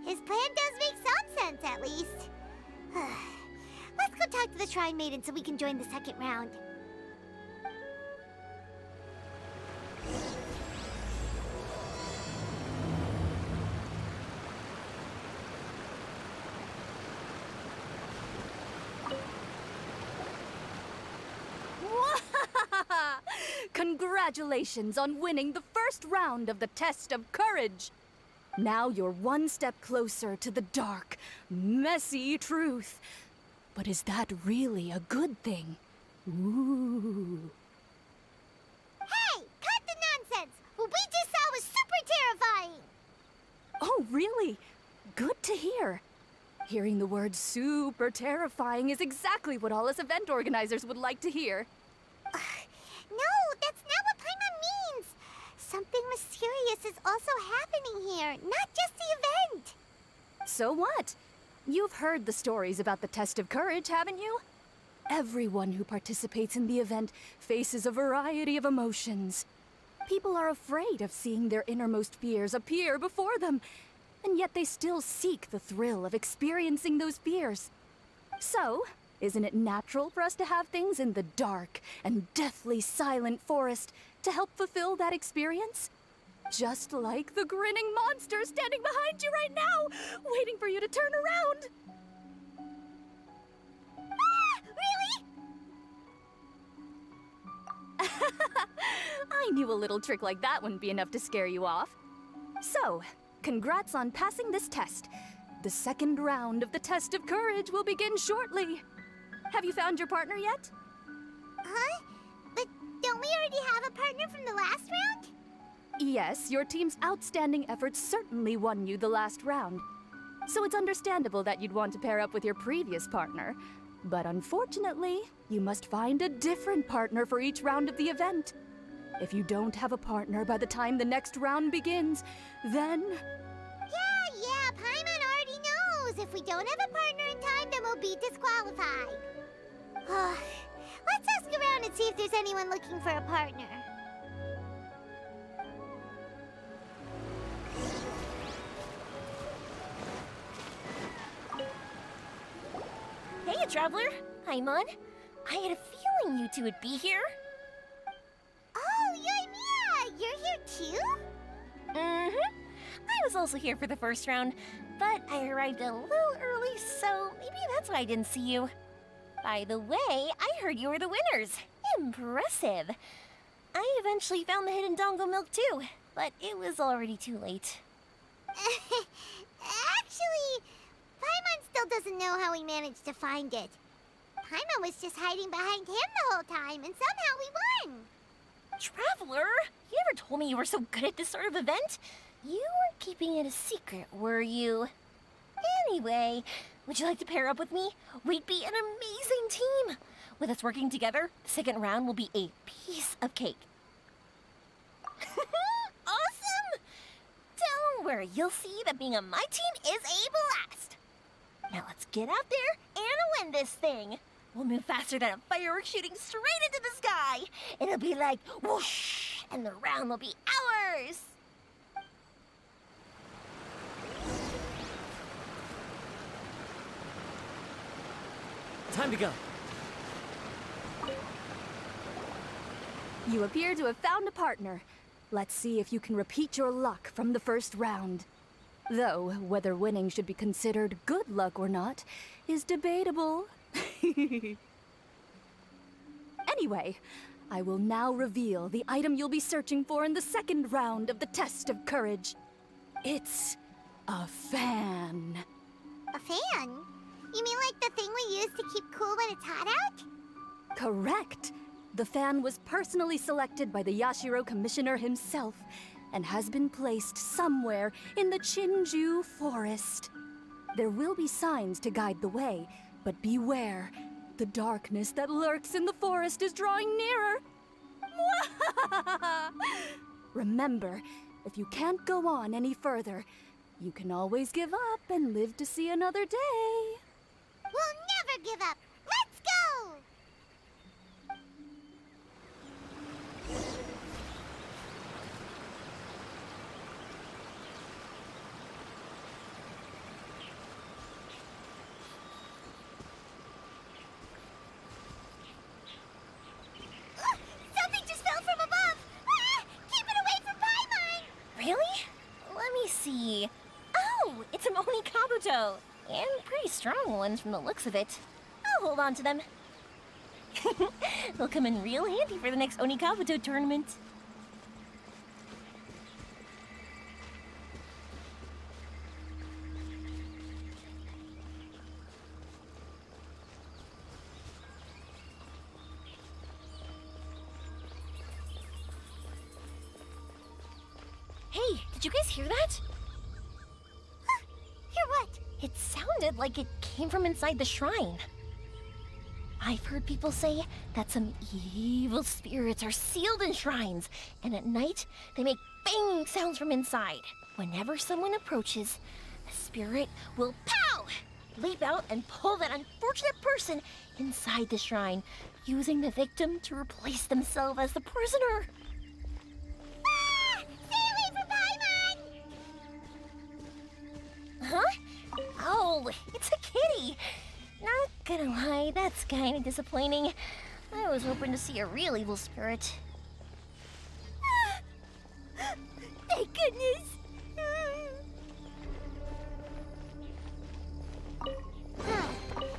his plan does make some sense, at least. Let's go talk to the Shrine Maiden so we can join the second round. Congratulations on winning the first round of the test of courage. Now you're one step closer to the dark, messy truth. But is that really a good thing? Ooh. Hey, cut the nonsense! What we just saw was super terrifying! Oh, really? Good to hear. Hearing the word super terrifying is exactly what all us event organizers would like to hear. No, that's not what Paimon means! Something mysterious is also happening here, not just the event! So what? You've heard the stories about the test of courage, haven't you? Everyone who participates in the event faces a variety of emotions. People are afraid of seeing their innermost fears appear before them, and yet they still seek the thrill of experiencing those fears. So, isn't it natural for us to have things in the dark and deathly silent forest to help fulfill that experience? Just like the grinning monster standing behind you right now, waiting for you to turn around. Ah, really? I knew a little trick like that wouldn't be enough to scare you off. So, congrats on passing this test. The second round of the test of courage will begin shortly. Have you found your partner yet? Huh? But don't we already have a partner from the last round? Yes, your team's outstanding efforts certainly won you the last round. So it's understandable that you'd want to pair up with your previous partner. But unfortunately, you must find a different partner for each round of the event. If you don't have a partner by the time the next round begins, then... Yeah, Paimon already knows. If we don't have a partner in time, then we'll be disqualified. Let's ask around and see if there's anyone looking for a partner. Hey, Traveler! Paimon. I had a feeling you two would be here. Oh, Yoimiya! You're here too? Mm-hmm. I was also here for the first round, but I arrived a little early, so maybe that's why I didn't see you. By the way, I heard you were the winners. Impressive. I eventually found the hidden Dongo milk too, but it was already too late. Actually, Paimon still doesn't know how we managed to find it. Paimon was just hiding behind him the whole time, and somehow we won! Traveler, you never told me you were so good at this sort of event. You weren't keeping it a secret, were you? Anyway, would you like to pair up with me? We'd be an amazing team. With us working together, the second round will be a piece of cake. Awesome! Don't worry, you'll see that being on my team is a blast. Now let's get out there and win this thing. We'll move faster than a firework shooting straight into the sky. It'll be like whoosh, and the round will be ours. time to go. You appear to have found a partner. Let's see if you can repeat your luck from the first round. Though, whether winning should be considered good luck or not is debatable. Anyway, I will now reveal the item you'll be searching for in the second round of the test of courage. It's a fan. A fan? You mean like the thing we use to keep cool when it's hot out? Correct. The fan was personally selected by the Yashiro Commissioner himself and has been placed somewhere in the Chinju Forest. There will be signs to guide the way, but beware. The darkness that lurks in the forest is drawing nearer. Remember, if you can't go on any further, you can always give up and live to see another day. We'll never give up. Let's go! Something just fell from above! Ah! Keep it away from Paimon! Really? Let me see. Oh, it's a Oni Kabuto. And pretty strong ones from the looks of it. I'll hold on to them. They'll come in real handy for the next Oni Kabuto tournament. Hey, did you guys hear that? Hear what? It sounded like it came from inside the shrine. I've heard people say that some evil spirits are sealed in shrines, and at night they make banging sounds from inside. Whenever someone approaches, the spirit will pow! Leap out and pull that unfortunate person inside the shrine, using the victim to replace themselves as the prisoner. Ah! Stay away from Paimon! Huh? Oh, it's a kitty. Not gonna lie, that's kind of disappointing. I was hoping to see a real evil spirit. Thank goodness!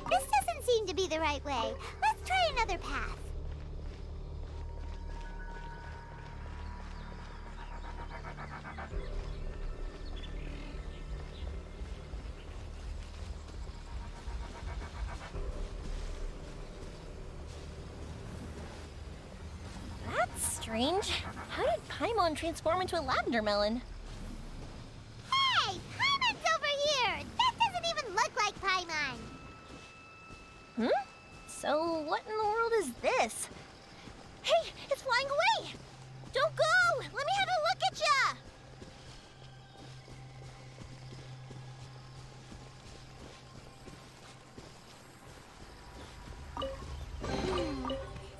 This doesn't seem to be the right way. Let's try another path. That's strange. How did Paimon transform into a lavender melon? Hey! Paimon's over here! That doesn't even look like Paimon! Hmm? So what in the world is this? Hey, it's flying away! Don't go! Let me have a look at ya!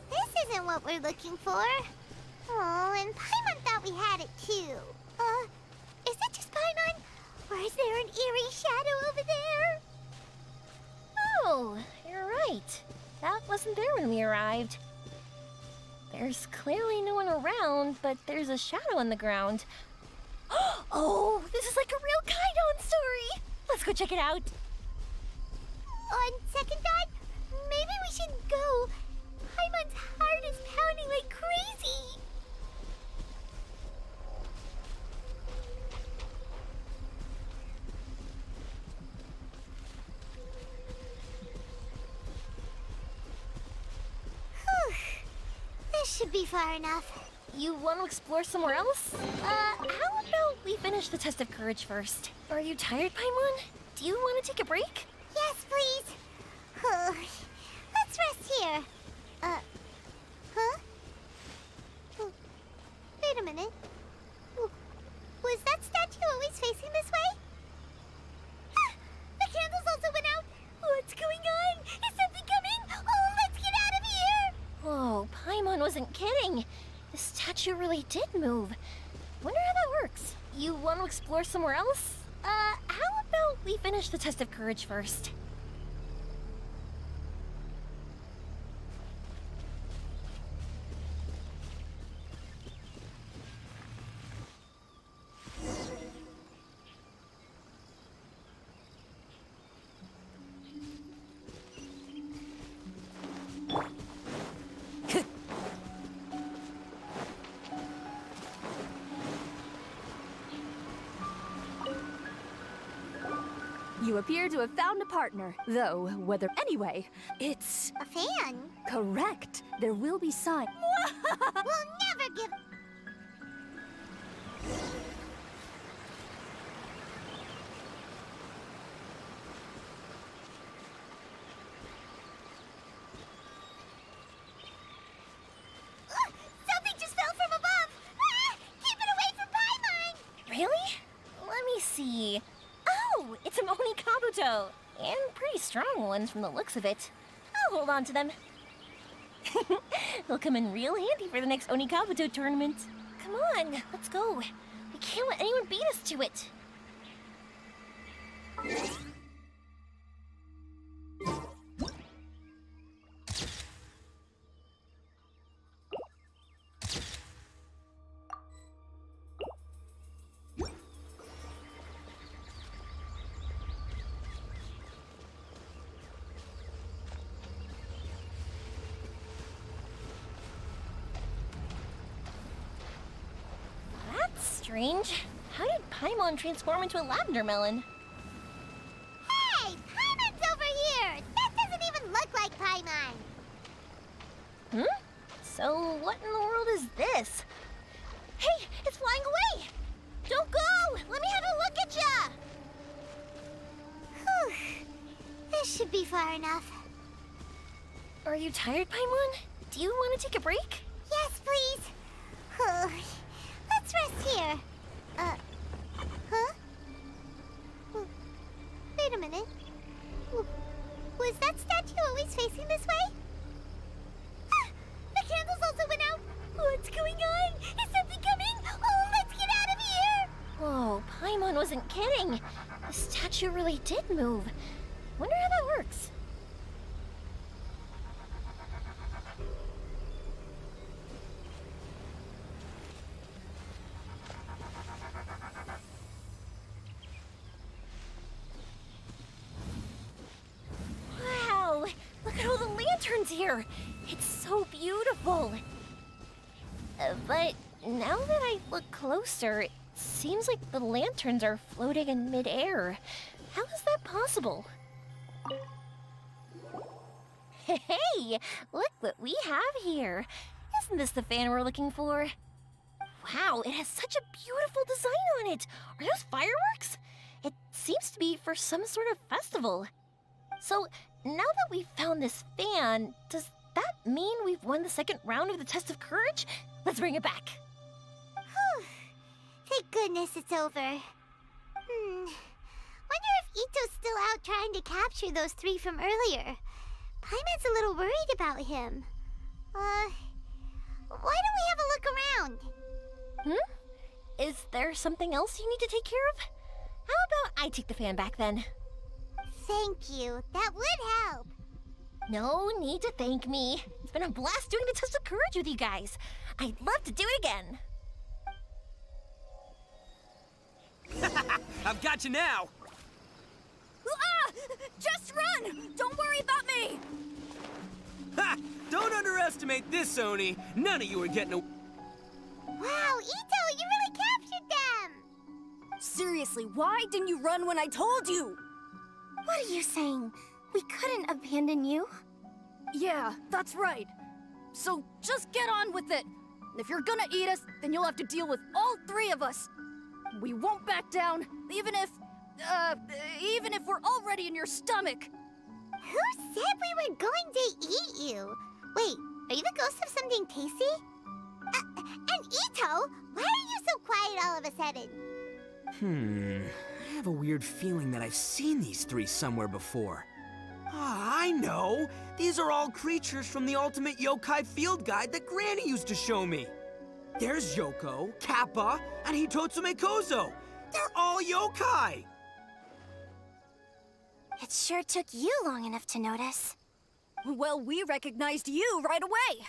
This isn't what we're looking for. Oh, and Paimon thought we had it too. Is it just Paimon? Or is there an eerie shadow over there? Oh, you're right. That wasn't there when we arrived. There's clearly no one around, but there's a shadow in the ground. Oh, this is like a real Kaidon story! Let's go check it out. On second thought, maybe we shouldn't go. Paimon's heart is pounding like crazy. Whew. This should be far enough. You want to explore somewhere else? How about we finish the test of courage first? Are you tired, Paimon? Do you want to take a break? Yes, please. Let's rest here. Huh? Oh, wait a minute. Was that statue always facing this way? The candles also went out. What's going on? Is something coming? Oh, let's get out of here! Whoa, Paimon wasn't kidding. The statue really did move. Wonder how that works. You want to explore somewhere else? How about we finish the test of courage first? You appear to have found a partner, though whether anyway, it's A fan? correct. There will be sign. We'll never give... Something just fell from above! Ah! Keep it away from Paimon! Really? Let me see. Oh, it's a Moni Kabuto. And pretty strong ones from the looks of it. I'll hold on to them. They'll come in real handy for the next Onikabuto tournament. Come on, let's go. We can't let anyone beat us to it. That's strange. How did Paimon transform into a lavender melon? Hey! Paimon's over here! That doesn't even look like Paimon! Hmm? So what in the world is this? Hey, it's flying away! Don't go! Let me have a look at ya! Whew. This should be far enough. Are you tired, Paimon? Do you want to take a break? Yes, please. Let's rest here. Huh? Wait a minute. Was that statue always facing this way? Ah, the candles also went out. What's going on? Is something coming? Oh, let's get out of here! Whoa, Paimon wasn't kidding. The statue really did move. Wonder how that works. Wow, look at all the lanterns here. It's so beautiful. But now that I look closer, it seems like the lanterns are floating in midair. How is that possible? Hey, look what we have here. Isn't this the fan we're looking for? Wow, it has such a beautiful design on it. Are those fireworks? It seems to be for some sort of festival. So, now that we've found this fan, does that mean we've won the second round of the test of courage? Let's bring it back. Whew. Thank goodness it's over. Wonder if Ito's still out trying to capture those three from earlier. Paimon's a little worried about him. Why don't we have a look around? Is there something else you need to take care of? How about I take the fan back then? Thank you. That would help. No need to thank me. It's been a blast doing the test of courage with you guys. I'd love to do it again. I've got you now! Ah! Just run! Don't worry about me! Ha! Don't underestimate this, Oni! None of you are getting a... Wow, Ito, you really captured them! Seriously, why didn't you run when I told you? What are you saying? We couldn't abandon you? Yeah, that's right. So just get on with it. If you're gonna eat us, then you'll have to deal with all three of us. We won't back down, even if we're already in your stomach. Who said we were going to eat you? Wait, are you the ghost of something tasty? And Ito, why are you so quiet all of a sudden? I have a weird feeling that I've seen these three somewhere before. Ah, I know! These are all creatures from the Ultimate Yokai Field Guide that Granny used to show me. There's Yoko, Kappa, and Hitotsume Kozo. They're all yokai! It sure took you long enough to notice. Well, we recognized you right away.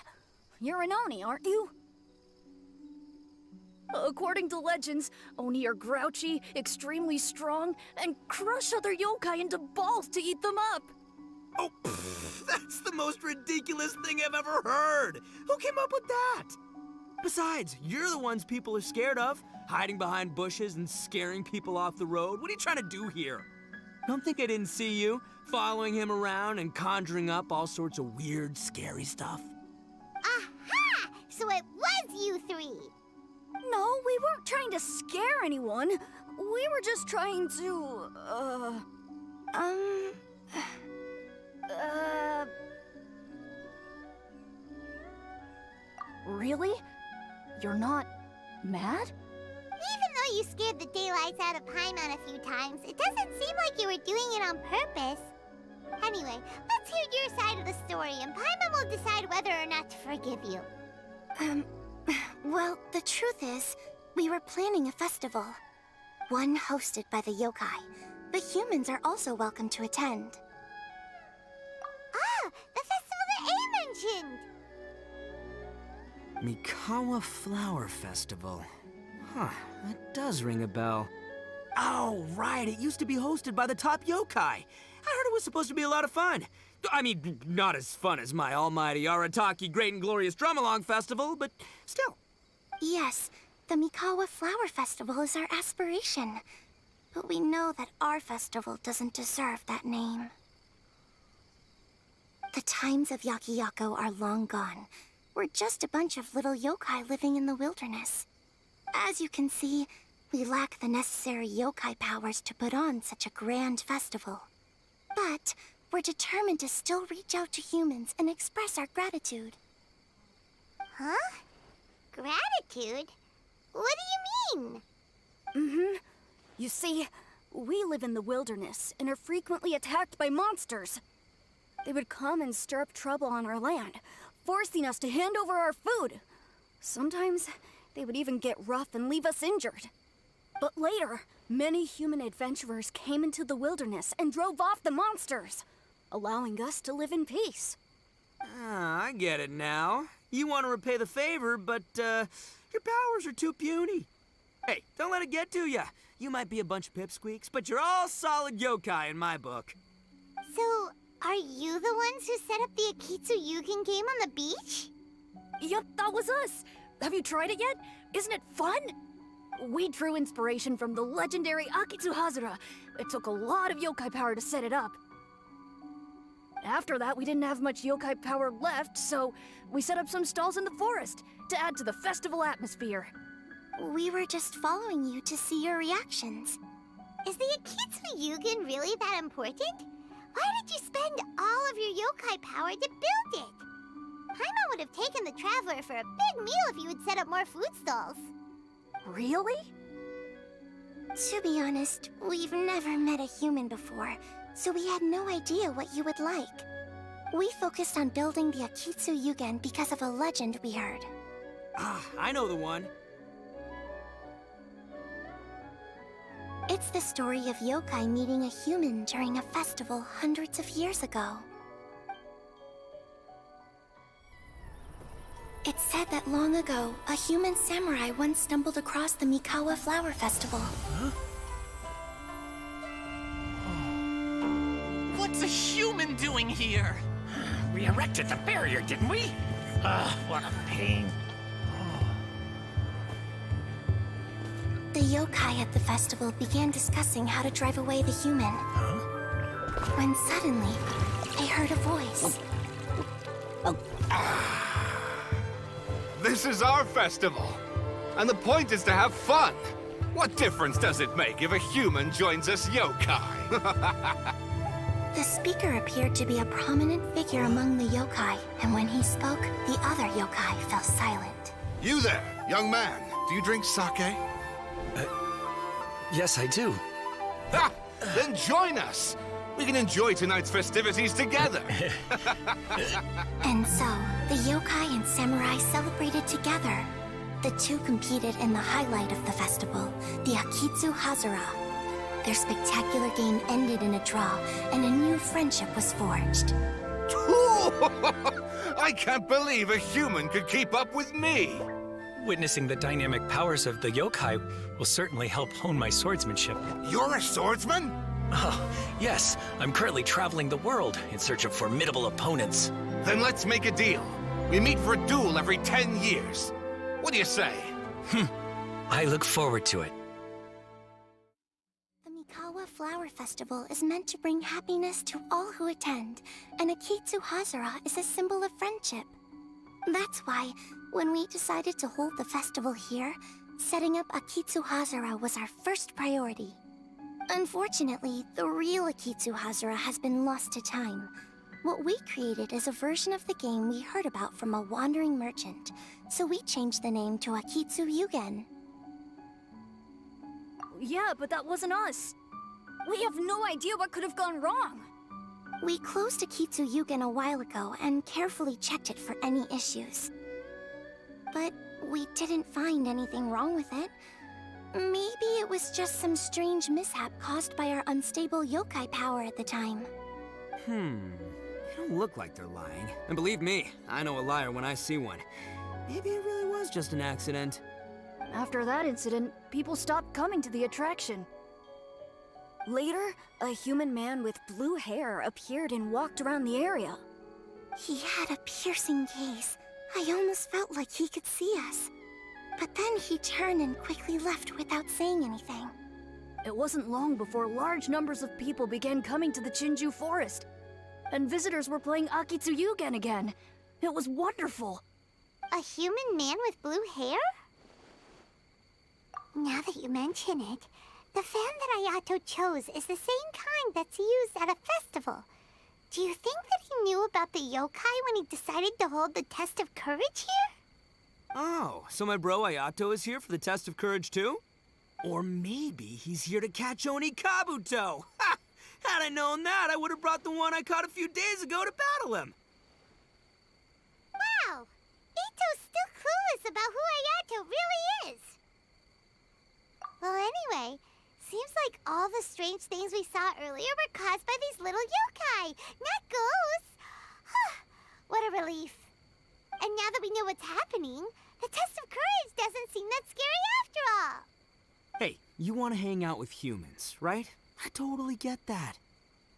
You're an Oni, aren't you? According to legends, Oni are grouchy, extremely strong, and crush other yokai into balls to eat them up. Oh, that's the most ridiculous thing I've ever heard! Who came up with that? Besides, you're the ones people are scared of, hiding behind bushes and scaring people off the road. What are you trying to do here? Don't think I didn't see you, following him around and conjuring up all sorts of weird, scary stuff. Aha! So it was you three! No, we weren't trying to scare anyone. We were just trying to, Really? You're not mad? Even though you scared the daylights out of Paimon a few times, it doesn't seem like you were doing it on purpose. Anyway, let's hear your side of the story, and Paimon will decide whether or not to forgive you. Well, the truth is, we were planning a festival. One hosted by the yokai, but humans are also welcome to attend. Ah, the festival that A mentioned! Mikawa Flower Festival. Huh, that does ring a bell. Oh, right, it used to be hosted by the top yokai. I heard it was supposed to be a lot of fun. I mean, not as fun as my almighty Arataki Great and Glorious Drum-Along Festival, but still. Yes, the Mikawa Flower Festival is our aspiration. But we know that our festival doesn't deserve that name. The times of Yakiyako are long gone. We're just a bunch of little yokai living in the wilderness. As you can see, we lack the necessary yokai powers to put on such a grand festival. But we're determined to still reach out to humans and express our gratitude. Huh? Gratitude? What do you mean? You see, we live in the wilderness and are frequently attacked by monsters. They would come and stir up trouble on our land, forcing us to hand over our food. Sometimes, they would even get rough and leave us injured. But later, many human adventurers came into the wilderness and drove off the monsters, allowing us to live in peace. Ah, I get it now. You want to repay the favor, but, your powers are too puny. Hey, don't let it get to ya. You might be a bunch of pipsqueaks, but you're all solid yokai in my book. So, are you the ones who set up the Akitsu Yugen game on the beach? Yup, that was us. Have you tried it yet? Isn't it fun? We drew inspiration from the legendary Akitsu Hazura. It took a lot of yokai power to set it up. After that, we didn't have much yokai power left, so we set up some stalls in the forest to add to the festival atmosphere. We were just following you to see your reactions. Is the Akitsu Yugen really that important? Why did you spend all of your yokai power to build it? Paimon would have taken the Traveler for a big meal if you had set up more food stalls. Really? To be honest, we've never met a human before, so we had no idea what you would like. We focused on building the Akitsu Yugen because of a legend we heard. Ah, I know the one. It's the story of yokai meeting a human during a festival hundreds of years ago. It's said that long ago, a human samurai once stumbled across the Mikawa Flower Festival. Huh? What's a human doing here? We erected the barrier, didn't we? What a pain. The yokai at the festival began discussing how to drive away the human. Huh? When suddenly, they heard a voice. This is our festival, and the point is to have fun. What difference does it make if a human joins us yokai? The speaker appeared to be a prominent figure among the yokai, and when he spoke, the other yokai fell silent. You there, young man. Do you drink sake? Yes, I do. Ha! Then join us. We can enjoy tonight's festivities together. And so, the yokai and samurai celebrated together. The two competed in the highlight of the festival, the Akitsu Hazura. Their spectacular game ended in a draw, and a new friendship was forged. I can't believe a human could keep up with me. Witnessing the dynamic powers of the yokai will certainly help hone my swordsmanship. You're a swordsman? Oh, yes. I'm currently traveling the world in search of formidable opponents. Then let's make a deal. We meet for a duel every 10 years. What do you say? I look forward to it. The Mikawa flower festival is meant to bring happiness to all who attend, and Akitsu Hazara is a symbol of friendship. That's why, when we decided to hold the festival here, setting up Akitsu Hazara was our first priority. Unfortunately, the real Akitsu Hazara has been lost to time. What we created is a version of the game we heard about from a wandering merchant, so we changed the name to Akitsu Yugen. Yeah, but that wasn't us. We have no idea what could have gone wrong. We closed Akitsu Yugen a while ago and carefully checked it for any issues. But we didn't find anything wrong with it. Maybe it was just some strange mishap caused by our unstable yokai power at the time. They don't look like they're lying. And believe me, I know a liar when I see one. Maybe it really was just an accident. After that incident, people stopped coming to the attraction. Later, a human man with blue hair appeared and walked around the area. He had a piercing gaze. I almost felt like he could see us. But then he turned and quickly left without saying anything. It wasn't long before large numbers of people began coming to the Chinju forest. And visitors were playing Akitsu Yugen again. It was wonderful. A human man with blue hair? Now that you mention it, the fan that Ayato chose is the same kind that's used at a festival. Do you think that he knew about the yokai when he decided to hold the test of courage here? Oh, so my bro Ayato is here for the test of courage too? Or maybe he's here to catch Oni Kabuto! Ha! Had I known that, I would have brought the one I caught a few days ago to battle him! Wow! Ito's still clueless about who Ayato really is! Well, anyway, seems like all the strange things we saw earlier were caused by these little yokai, not ghosts! What a relief. And now that we know what's happening, the test of courage doesn't seem that scary after all! Hey, you want to hang out with humans, right? I totally get that.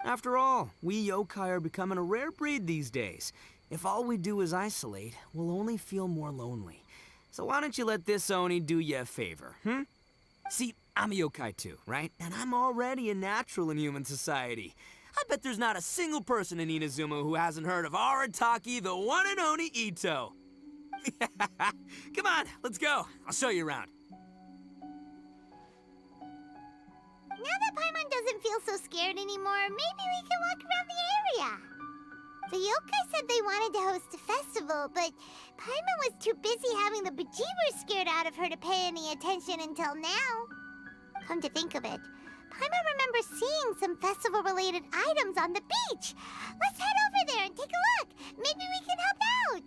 After all, we yokai are becoming a rare breed these days. If all we do is isolate, we'll only feel more lonely. So why don't you let this Oni do you a favor, See, I'm a yokai too, right? And I'm already a natural in human society. I bet there's not a single person in Inazuma who hasn't heard of Arataki, the one and only Ito. Come on, let's go. I'll show you around. Now that Paimon doesn't feel so scared anymore, maybe we can walk around the area. The yokai said they wanted to host a festival, but Paimon was too busy having the bejeebers scared out of her to pay any attention until now. Come to think of it, Paimon remembers seeing some festival-related items on the beach. Let's head over there and take a look. Maybe we can help out.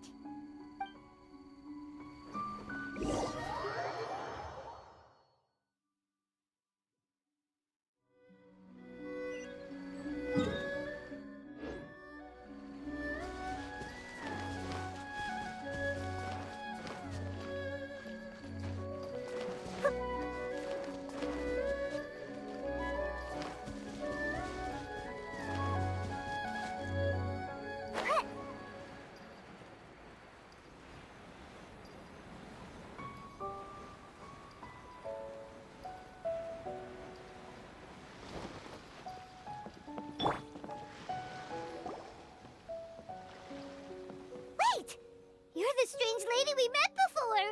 You're the strange lady we met before!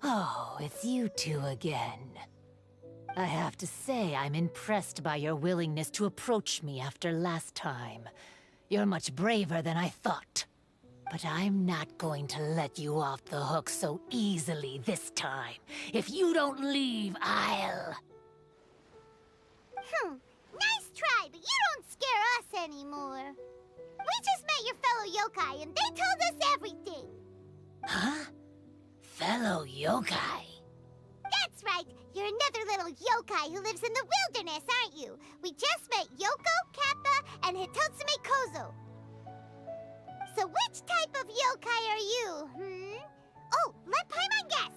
Oh, it's you two again. I have to say, I'm impressed by your willingness to approach me after last time. You're much braver than I thought. But I'm not going to let you off the hook so easily this time. If you don't leave, I'll... Nice try, but you don't scare us anymore. We just met your fellow yokai, and they told us everything. Huh? Fellow yokai? That's right. You're another little yokai who lives in the wilderness, aren't you? We just met Yoko, Kappa, and Hitotsume Kozo. So which type of yokai are you, Oh, let Paimon guess.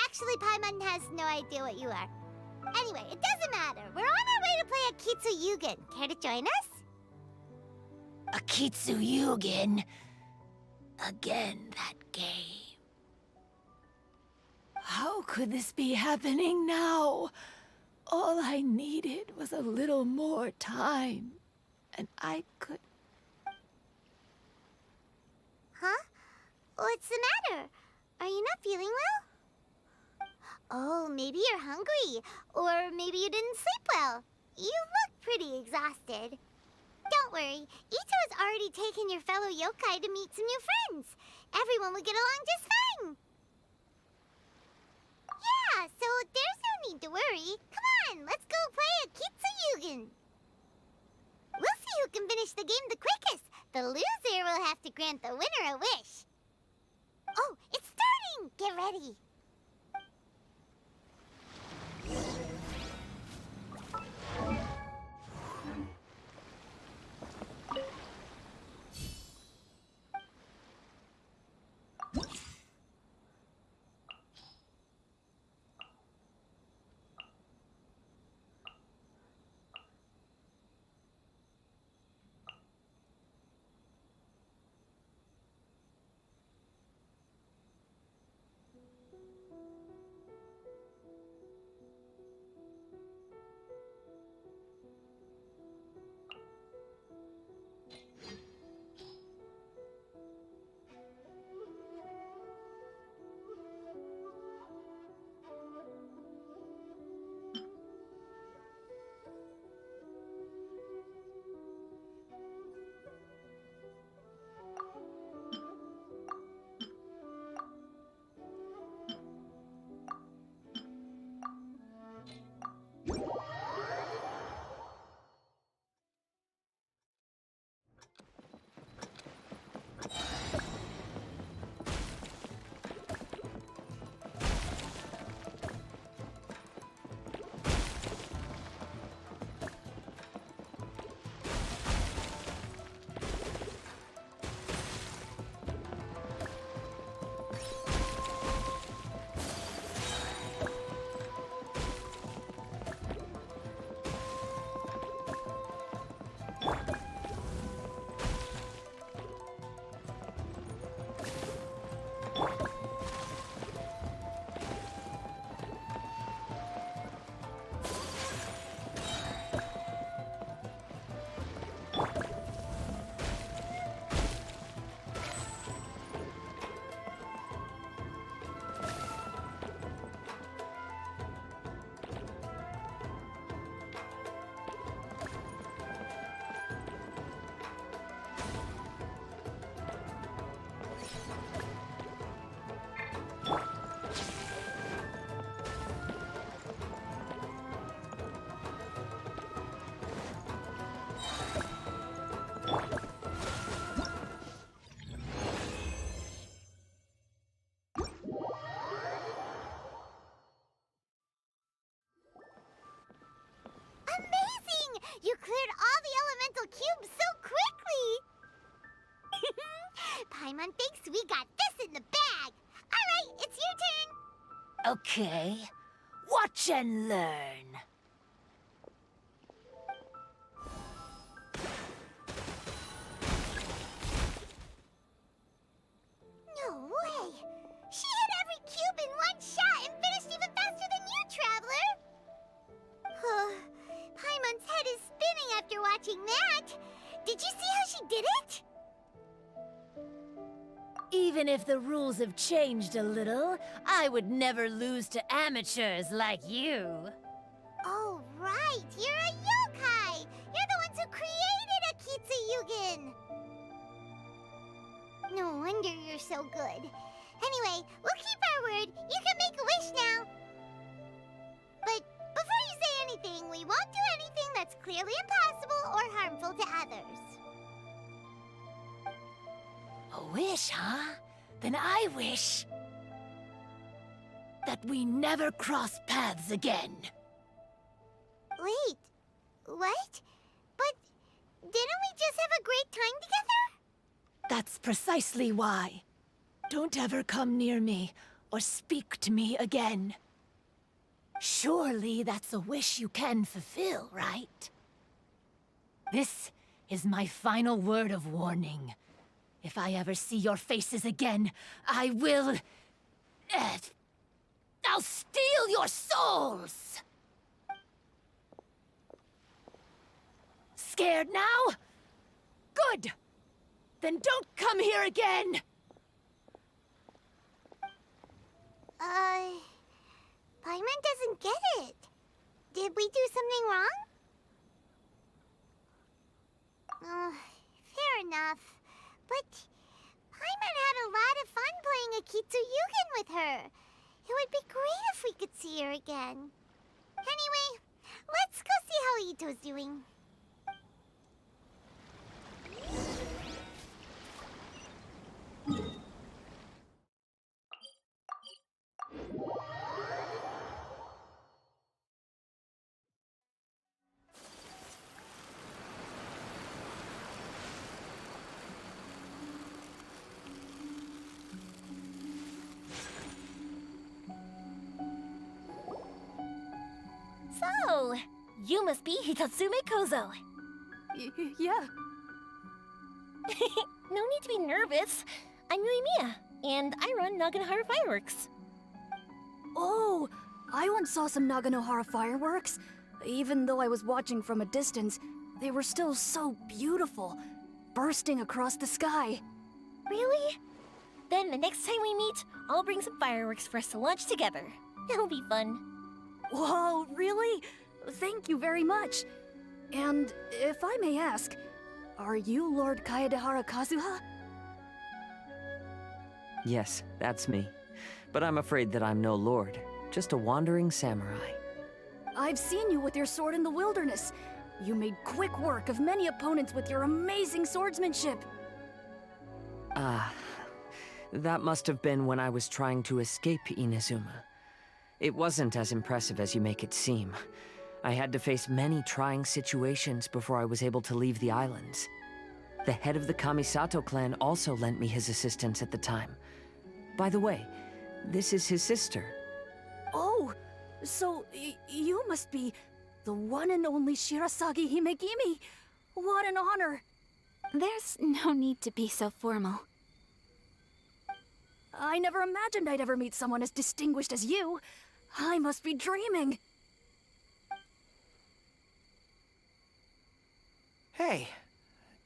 Actually, Paimon has no idea what you are. Anyway, it doesn't matter. We're on our way to play Akitsu Yugen. Care to join us? Akitsu Yugen? again that game. How could this be happening now? All I needed was a little more time, and I could... Huh? What's the matter? Are you not feeling well? Oh, maybe you're hungry. Or maybe you didn't sleep well. You look pretty exhausted. Don't worry, Ito has already taken your fellow yokai to meet some new friends. Everyone will get along just fine. Yeah, so there's no need to worry. Come on, let's go play Akitsu. We'll see who can finish the game the quickest. The loser will have to grant the winner a wish. Oh, it's starting! Get ready. You cleared all the elemental cubes so quickly! Paimon thinks we got this in the bag. Alright, it's your turn. Okay. Watch and learn. No way! She hit every cube in one shot and finished even faster than you, Traveler! Paimon's head is spinning after watching that. Did you see how she did it? Even if the rules have changed a little, I would never lose to amateurs like you. Oh, right. You're a yokai. You're the ones who created Akitsu. No wonder you're so good. Anyway, we'll keep our word. You can make a wish now. But before you say anything, we won't do anything that's clearly impossible or harmful to others. A wish, huh? Then I wish that we never cross paths again. Wait, what? But didn't we just have a great time together? That's precisely why. Don't ever come near me or speak to me again. Surely that's a wish you can fulfill, right? This is my final word of warning. If I ever see your faces again, I will... I'll steal your souls! Scared now? Good! Then don't come here again! Paimon doesn't get it. Did we do something wrong? Fair enough. But Paimon had a lot of fun playing Akitsu with her. It would be great if we could see her again. Anyway, let's go see how Ito's doing. So, you must be Hitatsume Kozo. Yeah. No need to be nervous. I'm Yuimiya, and I run Naganohara Fireworks. Oh, I once saw some Naganohara fireworks. Even though I was watching from a distance, they were still so beautiful, bursting across the sky. Really? Then the next time we meet, I'll bring some fireworks for us to launch together. It'll be fun. Whoa, really? Thank you very much. And if I may ask, are you Lord Kaedehara Kazuha? Yes, that's me. But I'm afraid that I'm no lord, just a wandering samurai. I've seen you with your sword in the wilderness. You made quick work of many opponents with your amazing swordsmanship. That must have been when I was trying to escape Inazuma. It wasn't as impressive as you make it seem. I had to face many trying situations before I was able to leave the islands. The head of the Kamisato clan also lent me his assistance at the time. By the way, this is his sister. Oh, so you must be the one and only Shirasagi Himegimi. What an honor. There's no need to be so formal. I never imagined I'd ever meet someone as distinguished as you. I must be dreaming. Hey,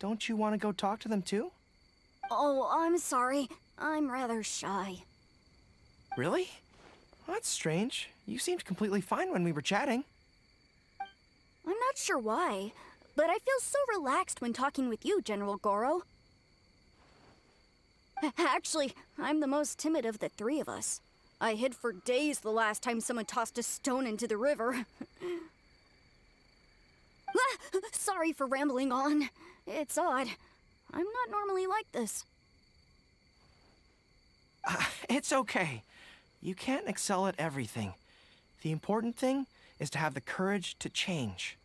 don't you want to go talk to them too? Oh, I'm sorry. I'm rather shy. Really? Well, that's strange. You seemed completely fine when we were chatting. I'm not sure why, but I feel so relaxed when talking with you, General Goro. Actually, I'm the most timid of the three of us. I hid for days the last time someone tossed a stone into the river. Sorry for rambling on. It's odd. I'm not normally like this. It's okay. You can't excel at everything. The important thing is to have the courage to change.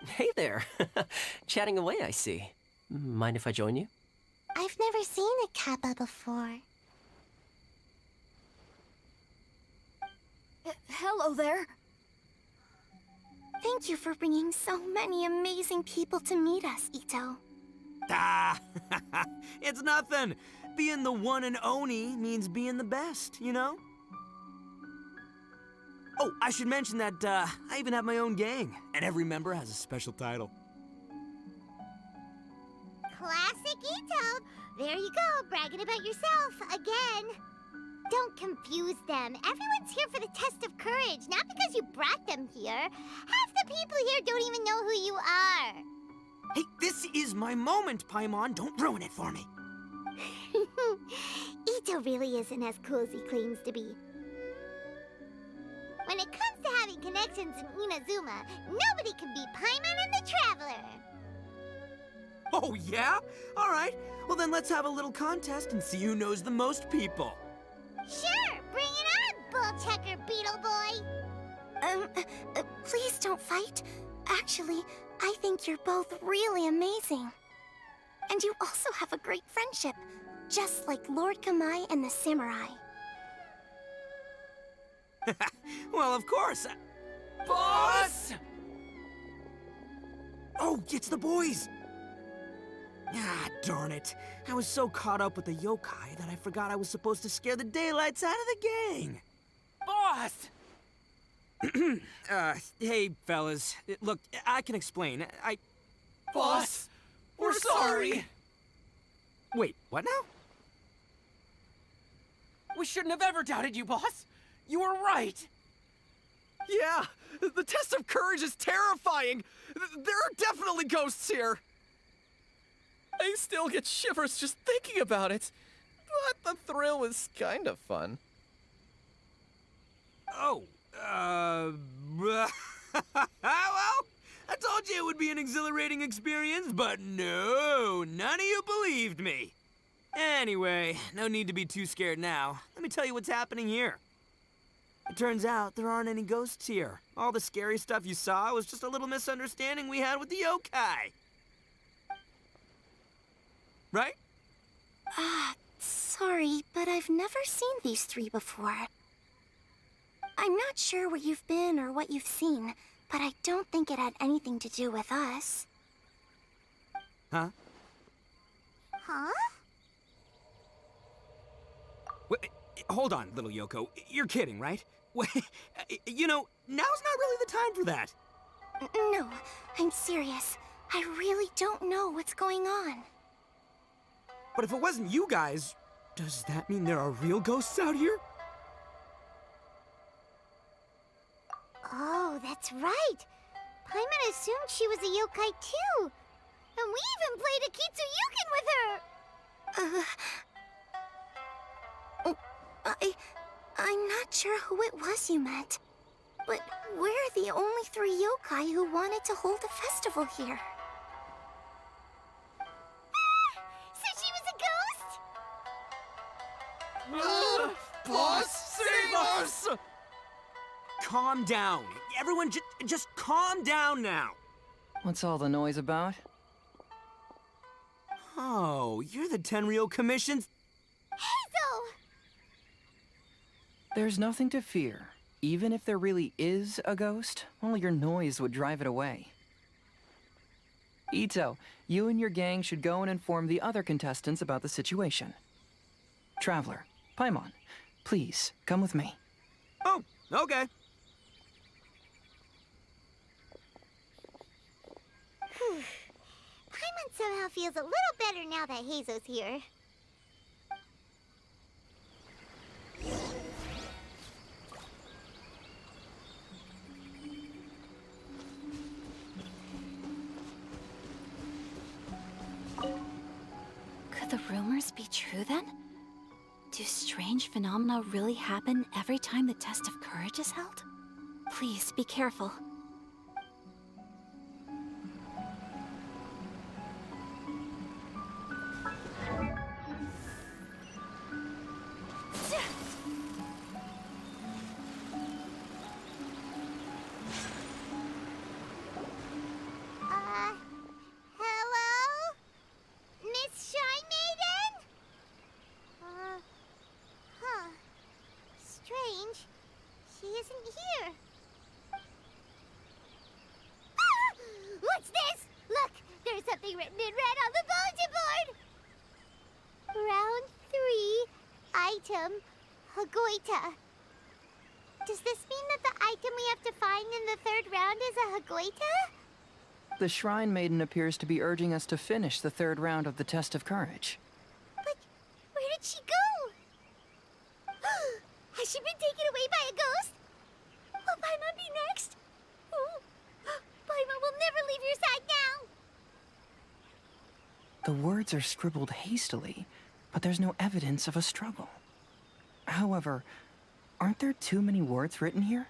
Hey there. Chatting away, I see. Mind if I join you? I've never seen a kappa before. Hello there. Thank you for bringing so many amazing people to meet us, Ito. Ah, it's nothing. Being the one and only means being the best, you know? Oh, I should mention that I even have my own gang, and every member has a special title. Classic Ito! There you go, bragging about yourself again. Don't confuse them. Everyone's here for the test of courage, not because you brought them here. Half the people here don't even know who you are. Hey, this is my moment, Paimon. Don't ruin it for me. Ito really isn't as cool as he claims to be. When it comes to having connections in Inazuma, nobody can beat Paimon and the Traveler. Oh, yeah? All right. Well, then let's have a little contest and see who knows the most people. Sure, bring it on, Bull Checker Beetle Boy. Please don't fight. Actually, I think you're both really amazing. And you also have a great friendship, just like Lord Kamai and the Samurai. Well, of course. Boss! Oh, it's the boys. Ah, darn it. I was so caught up with the yokai that I forgot I was supposed to scare the daylights out of the gang. Boss! Hey, fellas. Look, I can explain. Boss! We're sorry! Wait, what now? We shouldn't have ever doubted you, boss! You were right! Yeah, the test of courage is terrifying. There are definitely ghosts here. I still get shivers just thinking about it. But the thrill was kind of fun. Oh, well, I told you it would be an exhilarating experience, but no, none of you believed me. Anyway, no need to be too scared now. Let me tell you what's happening here. It turns out there aren't any ghosts here. All the scary stuff you saw was just a little misunderstanding we had with the yokai. Right? Sorry, but I've never seen these three before. I'm not sure where you've been or what you've seen, but I don't think it had anything to do with us. Huh? Huh? Wait, hold on, little Yoko. You're kidding, right? Wait, you know, now's not really the time for that. No, I'm serious. I really don't know what's going on. But if it wasn't you guys, does that mean there are real ghosts out here? Oh, that's right. Paimon assumed she was a yokai too. And we even played Akitsu I'm not sure who it was you meant. But we're the only three yokai who wanted to hold a festival here. So she was a ghost? Boss, save us! Calm down. Everyone just calm down now. What's all the noise about? Oh, you're the Tenryou Commission's... Hazel! There's nothing to fear. Even if there really is a ghost, all your noise would drive it away. Ito, you and your gang should go and inform the other contestants about the situation. Traveler, Paimon, please, come with me. Oh, okay. Paimon somehow feels a little better now that Hazo's here. Could the rumors be true then? Do strange phenomena really happen every time the test of courage is held? Please be careful. Hello? Miss Shine Maiden? Huh. Strange. She isn't here. Ah! What's this? Look, there's something written in red on the bulletin board. Round 3, item, Hagoita. Does this mean that the item we have to find in the 3rd round is a Hagoita? The Shrine Maiden appears to be urging us to finish the 3rd round of the test of courage. But where did she go? Has she been taken away by a ghost? Will Paimon be next? Oh, Paimon will never leave your side now. The words are scribbled hastily, but there's no evidence of a struggle. However, aren't there too many words written here?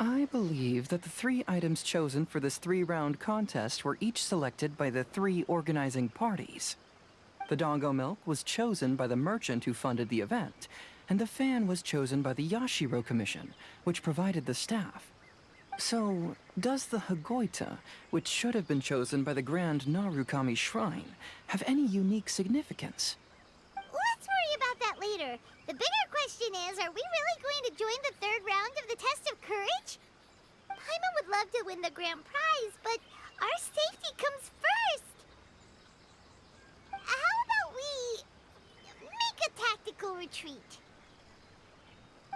I believe that the 3 items chosen for this 3-round contest were each selected by the 3 organizing parties. The Dongo Milk was chosen by the merchant who funded the event, and the fan was chosen by the Yashiro Commission, which provided the staff. So, does the Hagoita, which should have been chosen by the Grand Narukami Shrine, have any unique significance? Let's worry about that later. The bigger question is, are we really going to join the 3rd round of the test of courage? Paimon would love to win the grand prize, but Our safety comes first. How about we make a tactical retreat?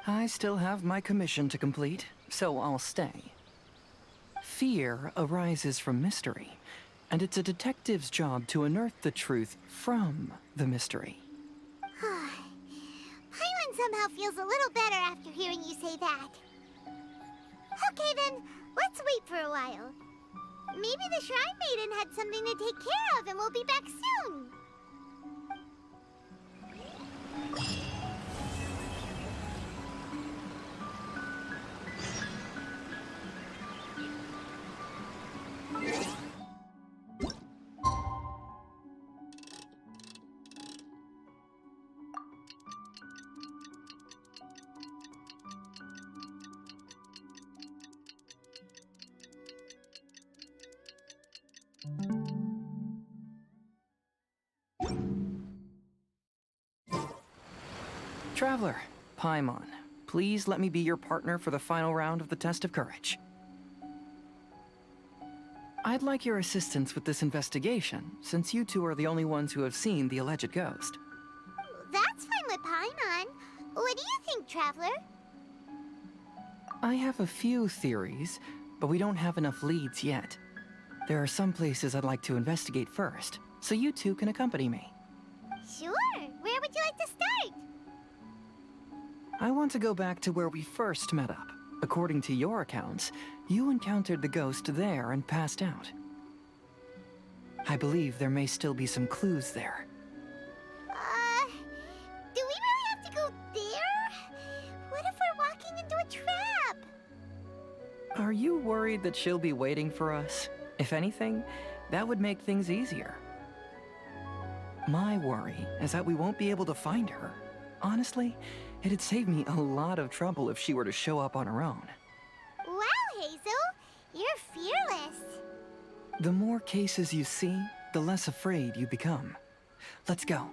I still have my commission to complete, so I'll stay. Fear arises from mystery, and it's a detective's job to unearth the truth from the mystery. Paimon somehow feels a little better after hearing you say that. Okay then, let's wait for a while. Maybe the Shrine Maiden had something to take care of and we'll be back soon. Traveler, Paimon, please let me be your partner for the final round of the test of courage. I'd like your assistance with this investigation, since you two are the only ones who have seen the alleged ghost. That's fine with Paimon. What do you think, Traveler? I have a few theories, but we don't have enough leads yet. There are some places I'd like to investigate first, so you two can accompany me. Sure. Where would you like to start? I want to go back to where we first met up. According to your accounts, you encountered the ghost there and passed out. I believe there may still be some clues there. Do we really have to go there? What if we're walking into a trap? Are you worried that she'll be waiting for us? If anything, that would make things easier. My worry is that we won't be able to find her. Honestly, it'd save me a lot of trouble if she were to show up on her own. Wow, Hazel! You're fearless. The more cases you see, the less afraid you become. Let's go.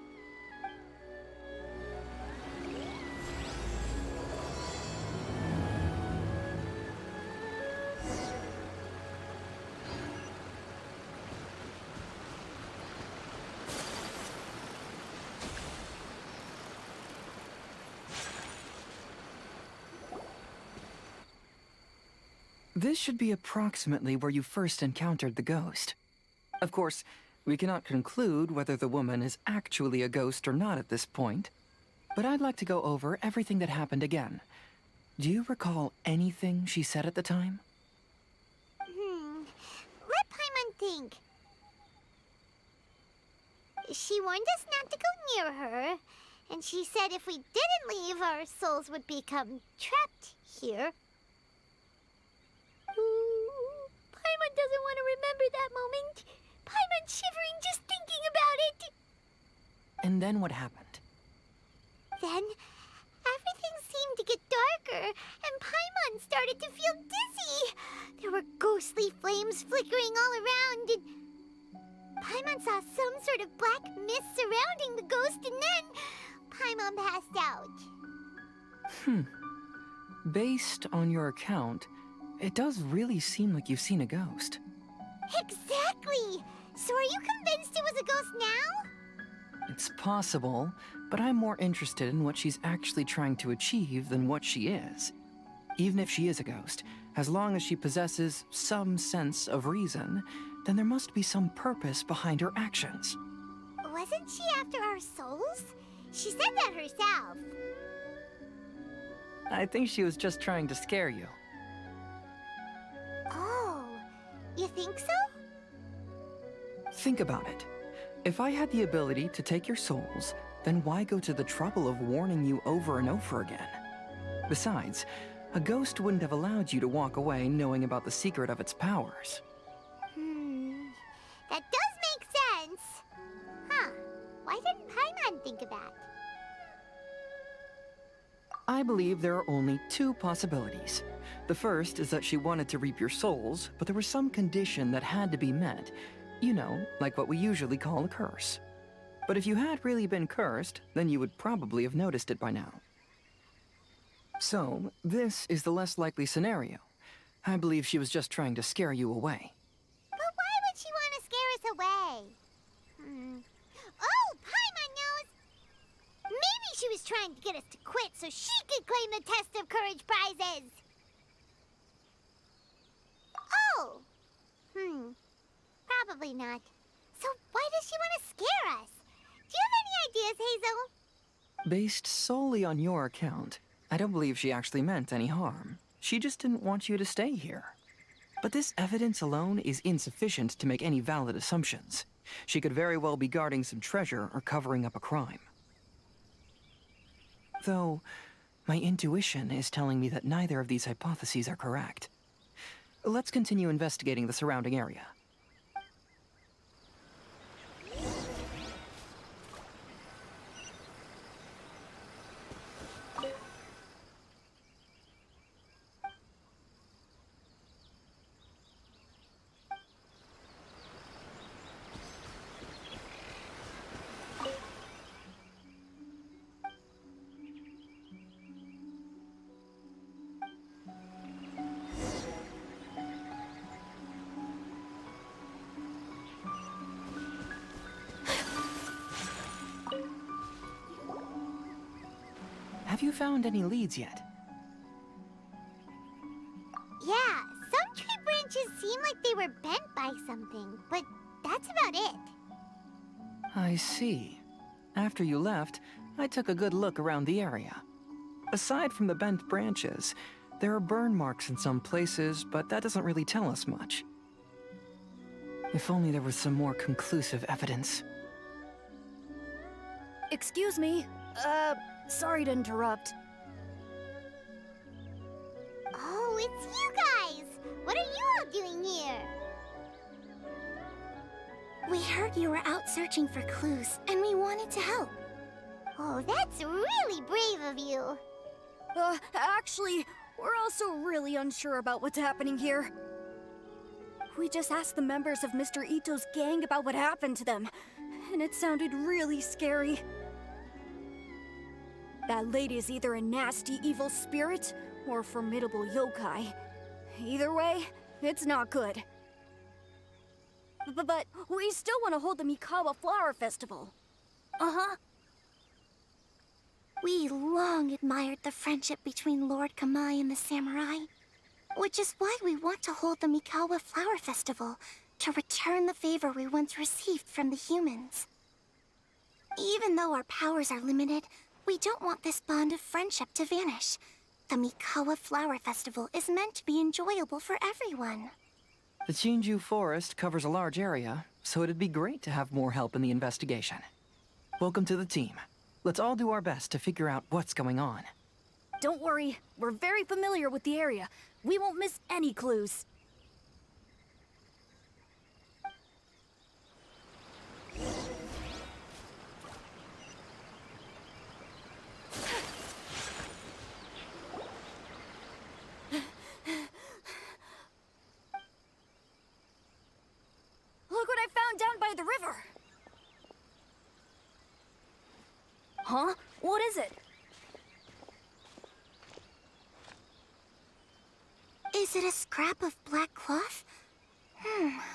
This should be approximately where you first encountered the ghost. Of course, we cannot conclude whether the woman is actually a ghost or not at this point, but I'd like to go over everything that happened again. Do you recall anything she said at the time? Let Paimon think. She warned us not to go near her, and she said if we didn't leave, our souls would become trapped here. Paimon doesn't want to remember that moment. Paimon's shivering just thinking about it. And then what happened? Then, everything seemed to get darker, and Paimon started to feel dizzy. There were ghostly flames flickering all around, and Paimon saw some sort of black mist surrounding the ghost, and then Paimon passed out. Based on your account, it does really seem like you've seen a ghost. Exactly! So are you convinced it was a ghost now? It's possible, but I'm more interested in what she's actually trying to achieve than what she is. Even if she is a ghost, as long as she possesses some sense of reason, then there must be some purpose behind her actions. Wasn't she after our souls? She said that herself. I think she was just trying to scare you. Oh, you think so? Think about it. If I had the ability to take your souls, then why go to the trouble of warning you over and over again? Besides, a ghost wouldn't have allowed you to walk away knowing about the secret of its powers. That does make sense. Huh. Why didn't Paimon think of that? I believe there are only two possibilities. The first is that she wanted to reap your souls, but there was some condition that had to be met. You know, like what we usually call a curse. But if you had really been cursed, then you would probably have noticed it by now. So, this is the less likely scenario. I believe she was just trying to scare you away. But she was trying to get us to quit so she could claim the Test of Courage prizes. Oh! Probably not. So why does she want to scare us? Do you have any ideas, Hazel? Based solely on your account, I don't believe she actually meant any harm. She just didn't want you to stay here. But this evidence alone is insufficient to make any valid assumptions. She could very well be guarding some treasure or covering up a crime. Though, my intuition is telling me that neither of these hypotheses are correct. Let's continue investigating the surrounding area. Have you found any leads yet? Yeah, some tree branches seem like they were bent by something, but that's about it. I see. After you left, I took a good look around the area. Aside from the bent branches, there are burn marks in some places, but that doesn't really tell us much. If only there was some more conclusive evidence. Excuse me. Sorry to interrupt. Oh, it's you guys! What are you all doing here? We heard you were out searching for clues, and we wanted to help. Oh, that's really brave of you. Actually, we're also really unsure about what's happening here. We just asked the members of Mr. Ito's gang about what happened to them, and it sounded really scary. That lady is either a nasty, evil spirit or a formidable yokai. Either way, it's not good. But we still want to hold the Mikawa Flower Festival. Uh-huh. We long admired the friendship between Lord Kamai and the samurai, which is why we want to hold the Mikawa Flower Festival to return the favor we once received from the humans. Even though our powers are limited, we don't want this bond of friendship to vanish. The Mikawa Flower Festival is meant to be enjoyable for everyone. The Chinju Forest covers a large area, so it'd be great to have more help in the investigation. Welcome to the team. Let's all do our best to figure out what's going on. Don't worry, we're very familiar with the area. We won't miss any clues. Look what I found down by the river! Huh? What is it? Is it a scrap of black cloth?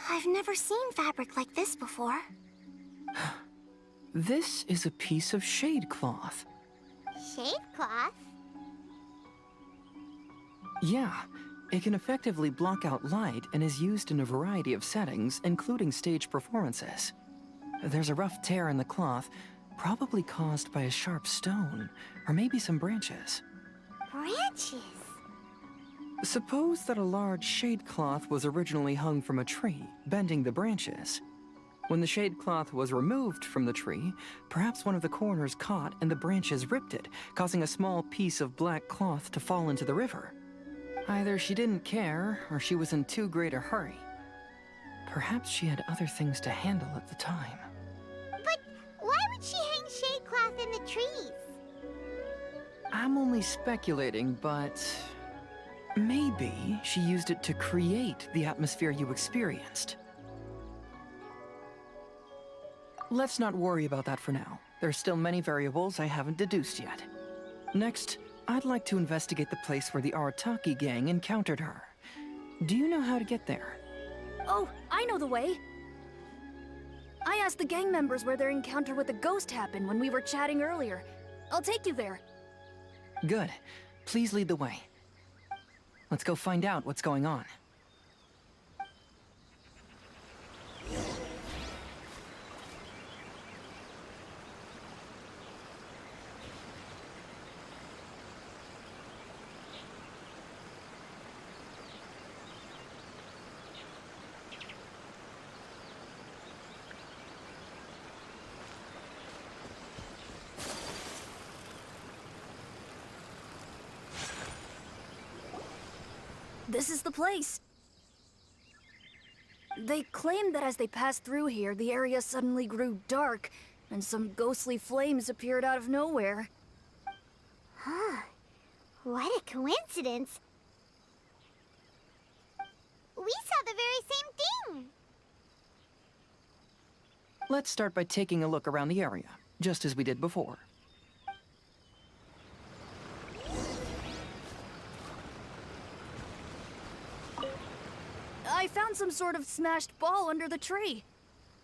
I've never seen fabric like this before. This is a piece of shade cloth. Shade cloth? Yeah, it can effectively block out light and is used in a variety of settings, including stage performances. There's a rough tear in the cloth, probably caused by a sharp stone, or maybe some branches. Branches? Suppose that a large shade cloth was originally hung from a tree, bending the branches. When the shade cloth was removed from the tree, perhaps one of the corners caught and the branches ripped it, causing a small piece of black cloth to fall into the river. Either she didn't care, or she was in too great a hurry. Perhaps she had other things to handle at the time. But why would she hang shade cloth in the trees? I'm only speculating, but maybe she used it to create the atmosphere you experienced. Let's not worry about that for now. There's still many variables I haven't deduced yet. Next, I'd like to investigate the place where the Arataki gang encountered her. Do you know how to get there? Oh, I know the way. I asked the gang members where their encounter with the ghost happened when we were chatting earlier. I'll take you there. Good. Please lead the way. Let's go find out what's going on. This is the place. They claimed that as they passed through here, the area suddenly grew dark, and some ghostly flames appeared out of nowhere. Huh. What a coincidence. We saw the very same thing. Let's start by taking a look around the area, just as we did before. I found some sort of smashed ball under the tree.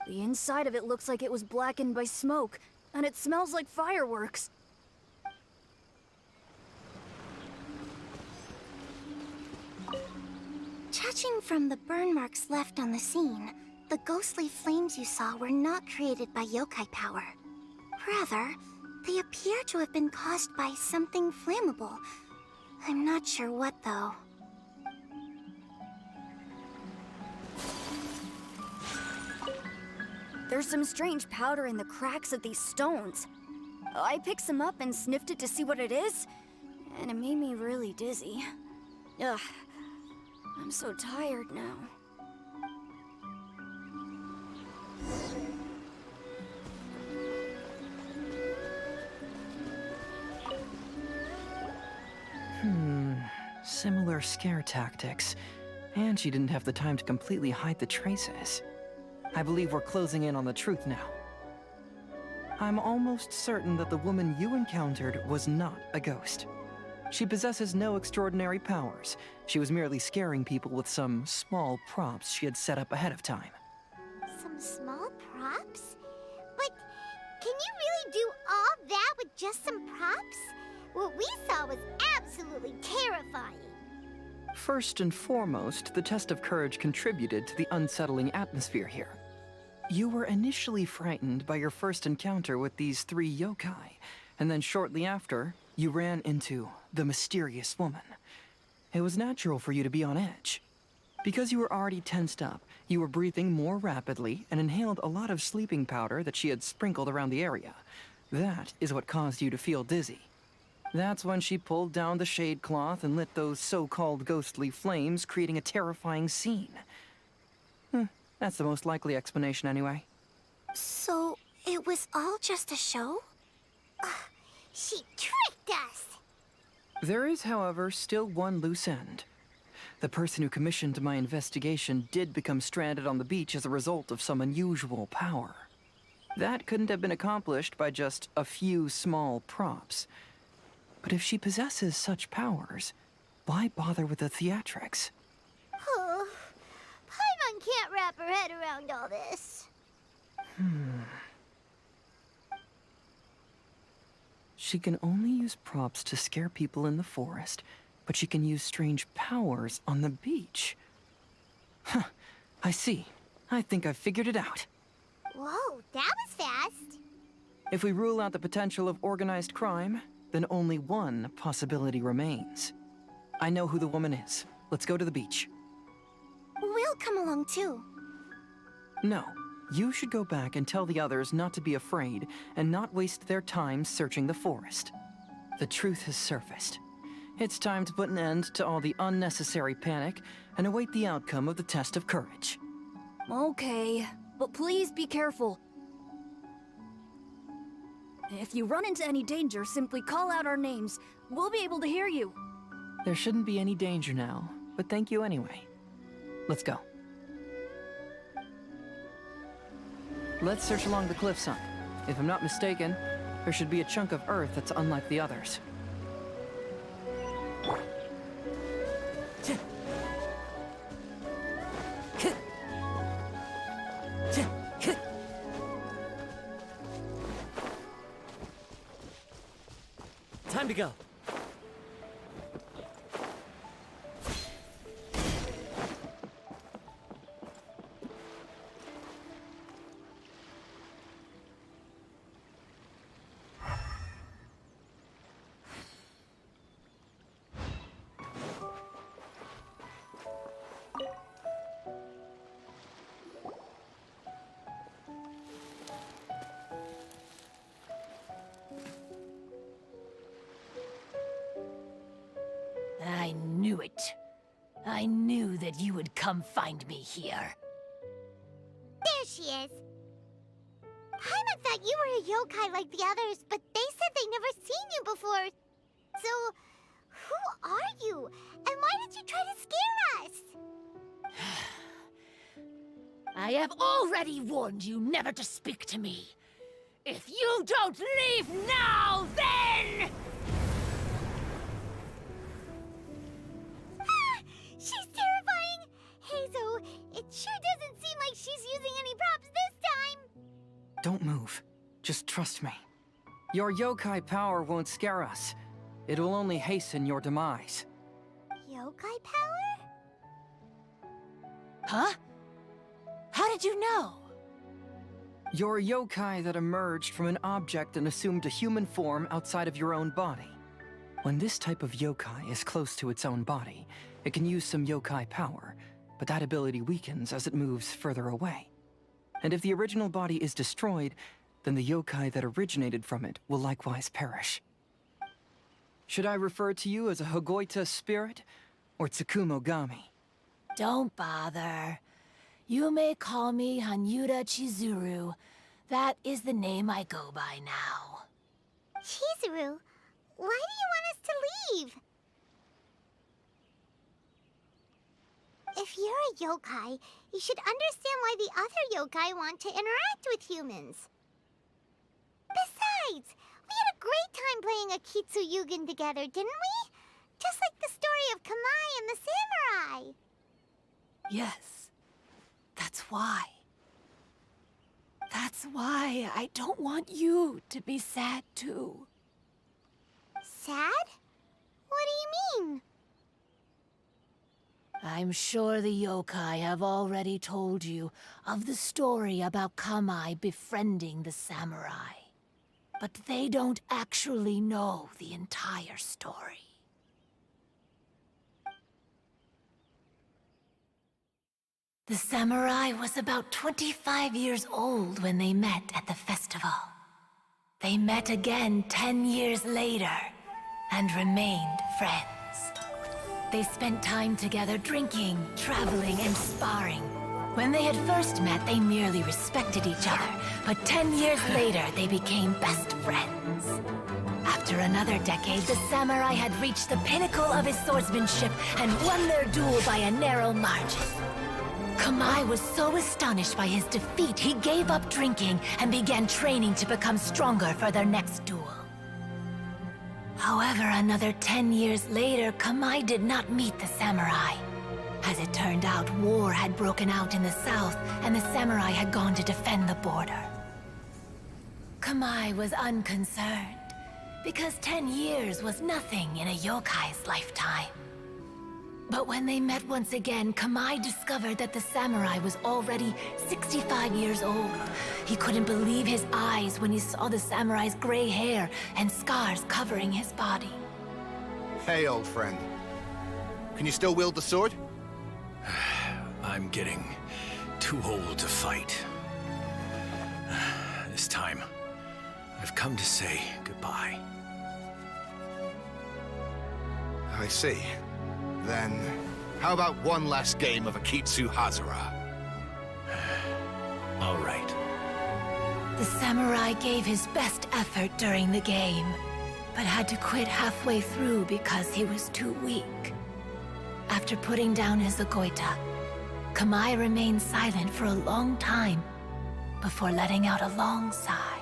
The inside of it looks like it was blackened by smoke, and it smells like fireworks. Judging from the burn marks left on the scene, the ghostly flames you saw were not created by yokai power. Rather, they appear to have been caused by something flammable. I'm not sure what, though. There's some strange powder in the cracks of these stones. I picked some up and sniffed it to see what it is, and it made me really dizzy. Ugh, I'm so tired now. Similar scare tactics. And she didn't have the time to completely hide the traces. I believe we're closing in on the truth now. I'm almost certain that the woman you encountered was not a ghost. She possesses no extraordinary powers. She was merely scaring people with some small props she had set up ahead of time. Some small props? But can you really do all that with just some props? What we saw was absolutely terrifying. First and foremost, the test of courage contributed to the unsettling atmosphere here. You were initially frightened by your first encounter with these 3 yokai, and then shortly after, you ran into the mysterious woman. It was natural for you to be on edge. Because you were already tensed up, you were breathing more rapidly and inhaled a lot of sleeping powder that she had sprinkled around the area. That is what caused you to feel dizzy. That's when she pulled down the shade cloth and lit those so-called ghostly flames, creating a terrifying scene. That's the most likely explanation anyway. So, it was all just a show? She tricked us! There is, however, still one loose end. The person who commissioned my investigation did become stranded on the beach as a result of some unusual power. That couldn't have been accomplished by just a few small props. But if she possesses such powers, why bother with the theatrics? Oh, Paimon can't wrap her head around all this. She can only use props to scare people in the forest, but she can use strange powers on the beach. Huh, I see. I think I've figured it out. Whoa, that was fast. If we rule out the potential of organized crime, then only one possibility remains. I know who the woman is. Let's go to the beach. We'll come along too. No, you should go back and tell the others not to be afraid and not waste their time searching the forest. The truth has surfaced. It's time to put an end to all the unnecessary panic and await the outcome of the test of courage. Okay, but please be careful. If you run into any danger, simply call out our names. We'll be able to hear you. There shouldn't be any danger now, but thank you anyway. Let's go. Let's search along the cliffside. If I'm not mistaken, there should be a chunk of earth that's unlike the others. to go. I knew it. I knew that you would come find me here. There she is. Paimon thought you were a yokai like the others, but they said they never seen you before. So, who are you? And why did you try to scare us? I have already warned you never to speak to me. If you don't leave now, then... She's terrifying! Hazel, it sure doesn't seem like she's using any props this time! Don't move. Just trust me. Your yokai power won't scare us. It will only hasten your demise. Yokai power? Huh? How did you know? You're a yokai that emerged from an object and assumed a human form outside of your own body. When this type of yokai is close to its own body, it can use some yokai power, but that ability weakens as it moves further away. And if the original body is destroyed, then the yokai that originated from it will likewise perish. Should I refer to you as a Hagoita spirit, or Tsukumogami? Don't bother. You may call me Hanyuda Chizuru. That is the name I go by now. Chizuru, why do you want us to leave? If you're a yokai, you should understand why the other yokai want to interact with humans. Besides, we had a great time playing Akitsu Yugen together, didn't we? Just like the story of Kamai and the samurai. Yes, that's why. That's why I don't want you to be sad too. Sad? What do you mean? I'm sure the yokai have already told you of the story about Kamai befriending the samurai. But they don't actually know the entire story. The samurai was about 25 years old when they met at the festival. They met again 10 years later and remained friends. They spent time together drinking, traveling, and sparring. When they had first met, they merely respected each other, but 10 years later, they became best friends. After another decade, the samurai had reached the pinnacle of his swordsmanship and won their duel by a narrow margin. Kamai was so astonished by his defeat, he gave up drinking and began training to become stronger for their next duel. However, another 10 years later, Kamai did not meet the samurai. As it turned out, war had broken out in the south, and the samurai had gone to defend the border. Kamai was unconcerned, because 10 years was nothing in a yokai's lifetime. But when they met once again, Kamai discovered that the samurai was already 65 years old. He couldn't believe his eyes when he saw the samurai's gray hair and scars covering his body. Hey, old friend. Can you still wield the sword? I'm getting too old to fight. This time, I've come to say goodbye. I see. Then, how about one last game of Akitsu Hazara? All right. The samurai gave his best effort during the game, but had to quit halfway through because he was too weak. After putting down his Agoita, Kamai remained silent for a long time before letting out a long sigh.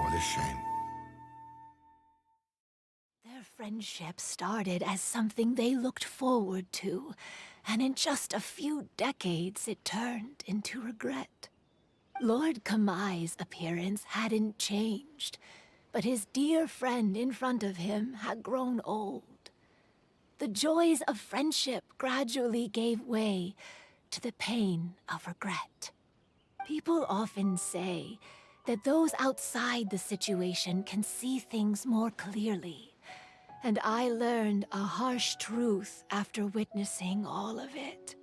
What a shame. Their friendship started as something they looked forward to, and in just a few decades it turned into regret. Lord Kamai's appearance hadn't changed, but his dear friend in front of him had grown old. The joys of friendship gradually gave way to the pain of regret. People often say that those outside the situation can see things more clearly, and I learned a harsh truth after witnessing all of it.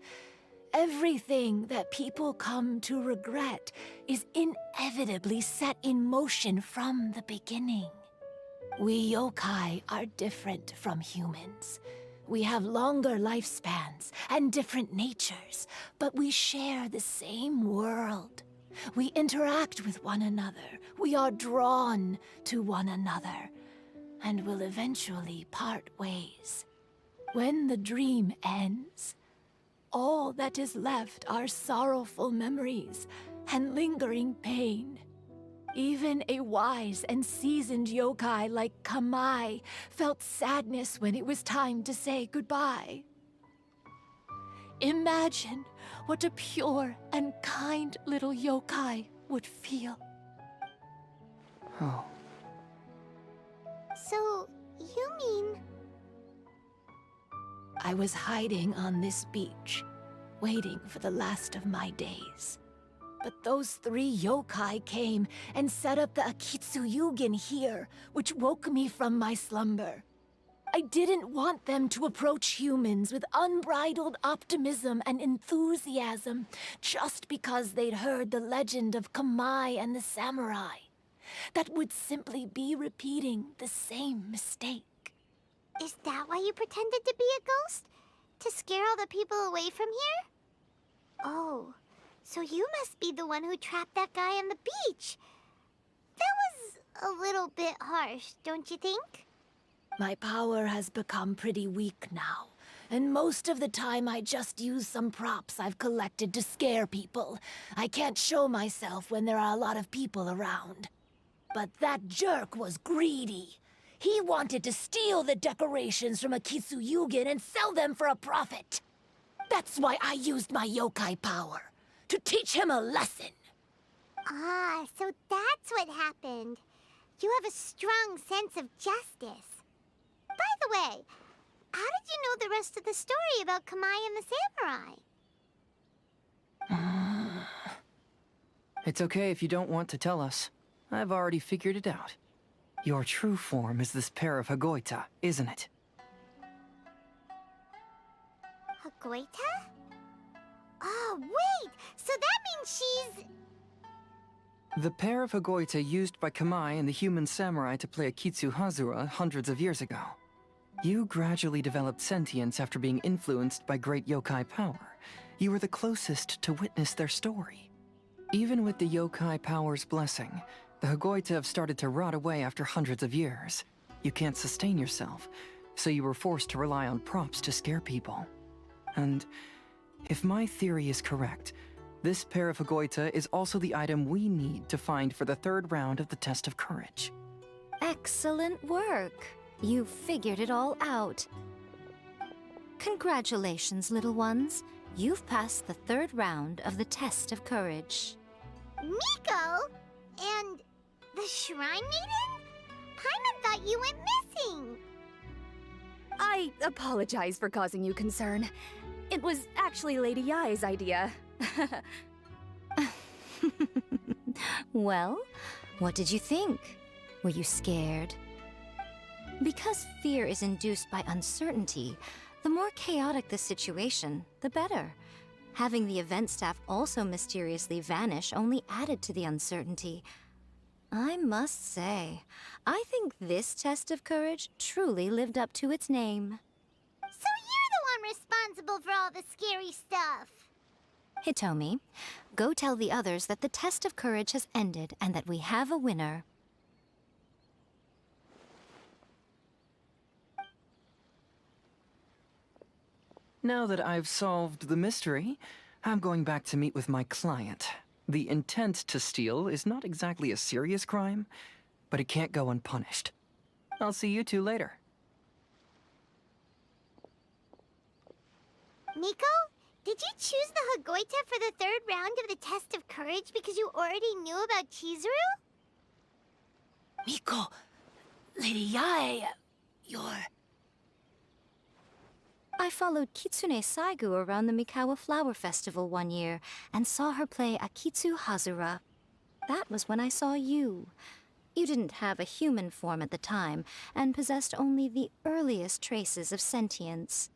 Everything that people come to regret is inevitably set in motion from the beginning. We yokai are different from humans. We have longer lifespans and different natures, but we share the same world. We interact with one another. We are drawn to one another, and will eventually part ways. When the dream ends, all that is left are sorrowful memories and lingering pain. Even a wise and seasoned yokai like Kamai felt sadness when it was time to say goodbye. Imagine what a pure and kind little yokai would feel. Oh. So, you mean... I was hiding on this beach, waiting for the last of my days. But those 3 yokai came and set up the Akitsu here, which woke me from my slumber. I didn't want them to approach humans with unbridled optimism and enthusiasm just because they'd heard the legend of Kamai and the samurai. That would simply be repeating the same mistake. Is that why you pretended to be a ghost? To scare all the people away from here? Oh, so you must be the one who trapped that guy on the beach. That was a little bit harsh, don't you think? My power has become pretty weak now, and most of the time I just use some props I've collected to scare people. I can't show myself when there are a lot of people around. But that jerk was greedy. He wanted to steal the decorations from Akitsu and sell them for a profit. That's why I used my yokai power, to teach him a lesson. Ah, so that's what happened. You have a strong sense of justice. By the way, how did you know the rest of the story about Kamai and the samurai? It's okay if you don't want to tell us. I've already figured it out. Your true form is this pair of Hagoita, isn't it? Hagoita? Oh, wait! So that means she's... The pair of Hagoita used by Kamai and the human samurai to play Akitsu Hazura hundreds of years ago. You gradually developed sentience after being influenced by great yokai power. You were the closest to witness their story. Even with the yokai power's blessing, the Hagoita have started to rot away after hundreds of years. You can't sustain yourself, so you were forced to rely on props to scare people. And if my theory is correct, this pair of Hagoita is also the item we need to find for the 3rd round of the test of courage. Excellent work. You figured it all out. Congratulations, little ones. You've passed the 3rd round of the test of courage. Miko? And the Shrine Maiden? Paimon thought you went missing. I apologize for causing you concern. It was actually Lady Yai's idea. Well, what did you think? Were you scared? Because fear is induced by uncertainty, the more chaotic the situation, the better. Having the event staff also mysteriously vanish only added to the uncertainty. I must say, I think this test of courage truly lived up to its name. So you're the one responsible for all the scary stuff. Hitomi, go tell the others that the test of courage has ended and that we have a winner. Now that I've solved the mystery, I'm going back to meet with my client. The intent to steal is not exactly a serious crime, but it can't go unpunished. I'll see you two later. Miko, Did you choose the Hagoita for the third round of the test of courage because you already knew about Chizuru? Miko, Lady Yae, you're... I followed Kitsune Saigu around the Mikawa Flower Festival one year and saw her play Akitsu Hazura. That was when I saw you. You didn't have a human form at the time and possessed only the earliest traces of sentience.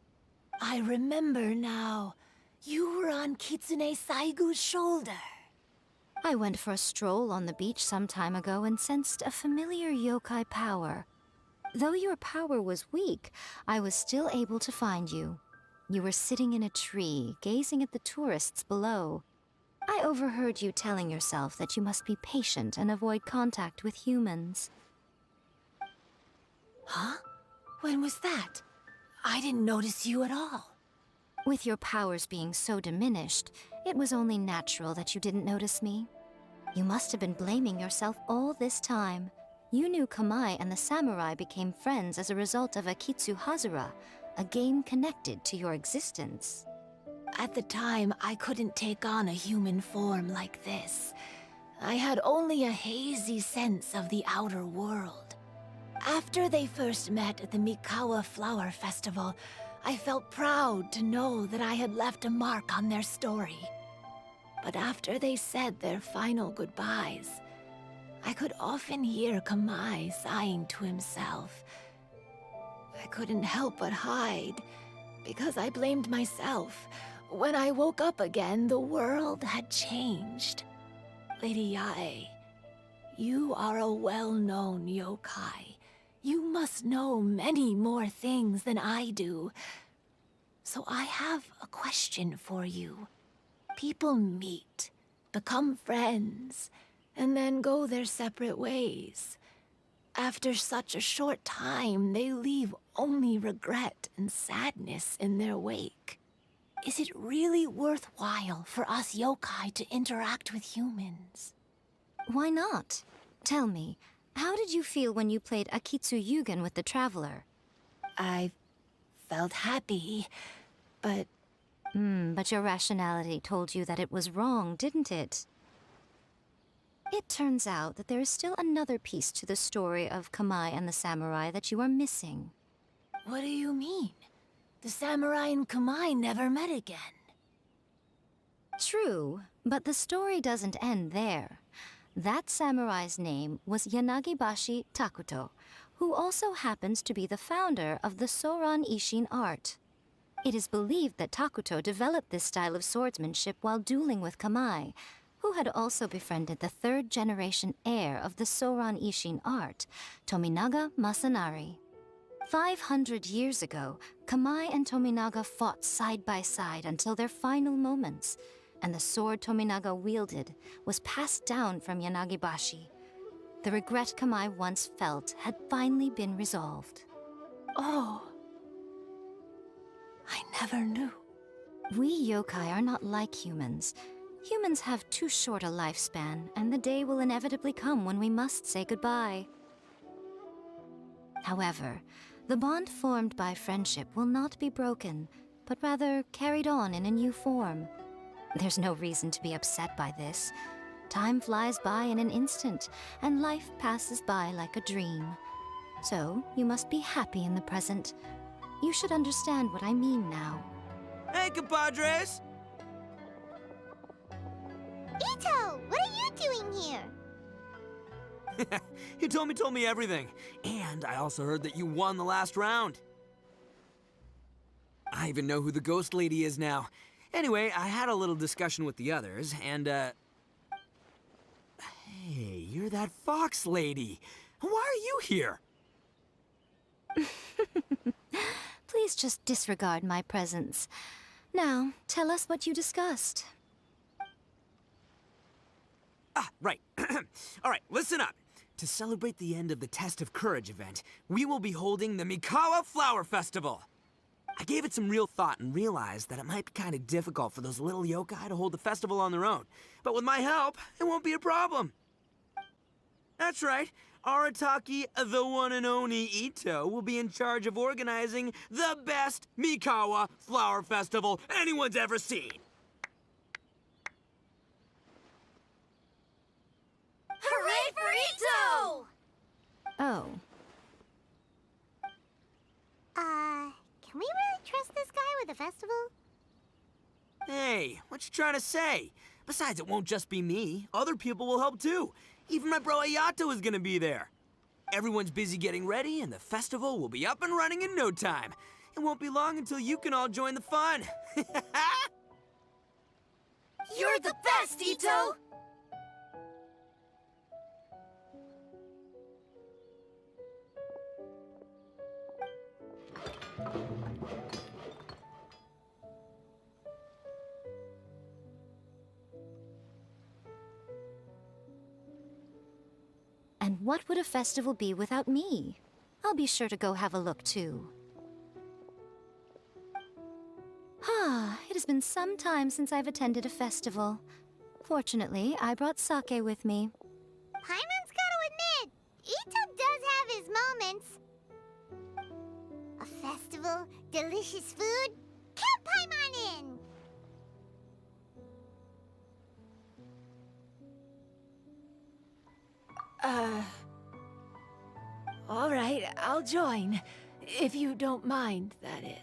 I remember now. You were on Kitsune Saigu's shoulder. I went for a stroll on the beach some time ago and sensed a familiar yokai power. Though your power was weak, I was still able to find you. You were sitting in a tree, gazing at the tourists below. I overheard you telling yourself that you must be patient and avoid contact with humans. Huh? When was that? I didn't notice you at all. With your powers being so diminished, it was only natural that you didn't notice me. You must have been blaming yourself all this time. You knew Kamai and the samurai became friends as a result of Akitsu Hazura, a game connected to your existence. At the time, I couldn't take on a human form like this. I had only a hazy sense of the outer world. After they first met at the Mikawa Flower Festival, I felt proud to know that I had left a mark on their story. But after they said their final goodbyes, I could often hear Kamai sighing to himself. I couldn't help but hide, because I blamed myself. When I woke up again, the world had changed. Lady Yae, you are a well-known yokai. You must know many more things than I do. So I have a question for you. People meet, become friends, and then go their separate ways. After such a short time, they leave only regret and sadness in their wake. Is it really worthwhile for us yokai to interact with humans? Why not? Tell me, how did you feel when you played Akitsu Yugen with the Traveler? I felt happy, but... But your rationality told you that it was wrong, didn't it? It turns out that there is still another piece to the story of Kamai and the samurai that you are missing. What do you mean? The samurai and Kamai never met again. True, but the story doesn't end there. That samurai's name was Yanagibashi Takuto, who also happens to be the founder of the Soran Ishin art. It is believed that Takuto developed this style of swordsmanship while dueling with Kamai, who had also befriended the third-generation heir of the Soran Ishin art, Tominaga Masanari. 500 years ago, Kamai and Tominaga fought side by side until their final moments, and the sword Tominaga wielded was passed down from Yanagibashi. The regret Kamai once felt had finally been resolved. Oh. I never knew. We yokai are not like humans. Humans have too short a lifespan, and the day will inevitably come when we must say goodbye. However, the bond formed by friendship will not be broken, but rather carried on in a new form. There's no reason to be upset by this. Time flies by in an instant, and life passes by like a dream. So, you must be happy in the present. You should understand what I mean now. Hey, compadres! Ito, what are you doing here? You told me everything. And I also heard that you won the last round. I even know who the ghost lady is now. Anyway, I had a little discussion with the others, and, Hey, you're that fox lady. Why are you here? Please just disregard my presence. Now, tell us what you discussed. Ah, right. All right, listen up. To celebrate the end of the Test of Courage event, we will be holding the Mikawa Flower Festival. I gave it some real thought and realized that it might be kind of difficult for those little yokai to hold the festival on their own. But with my help, it won't be a problem. That's right. Arataki, the one and only Ito, will be in charge of organizing the best Mikawa Flower Festival anyone's ever seen. Hooray for Ito! Oh. Can we really trust this guy with a festival? Hey, what you trying to say? Besides, it won't just be me. Other people will help too. Even my bro Ayato is gonna be there. Everyone's busy getting ready, and the festival will be up and running in no time. It won't be long until you can all join the fun. You're the best, Ito! And what would a festival be without me? I'll be sure to go have a look, too. It has been some time since I've attended a festival. Fortunately, I brought sake with me. Paimon's gotta admit, Ito does have his moments. A festival, delicious food, count Paimon in! All right, I'll join. If you don't mind, that is.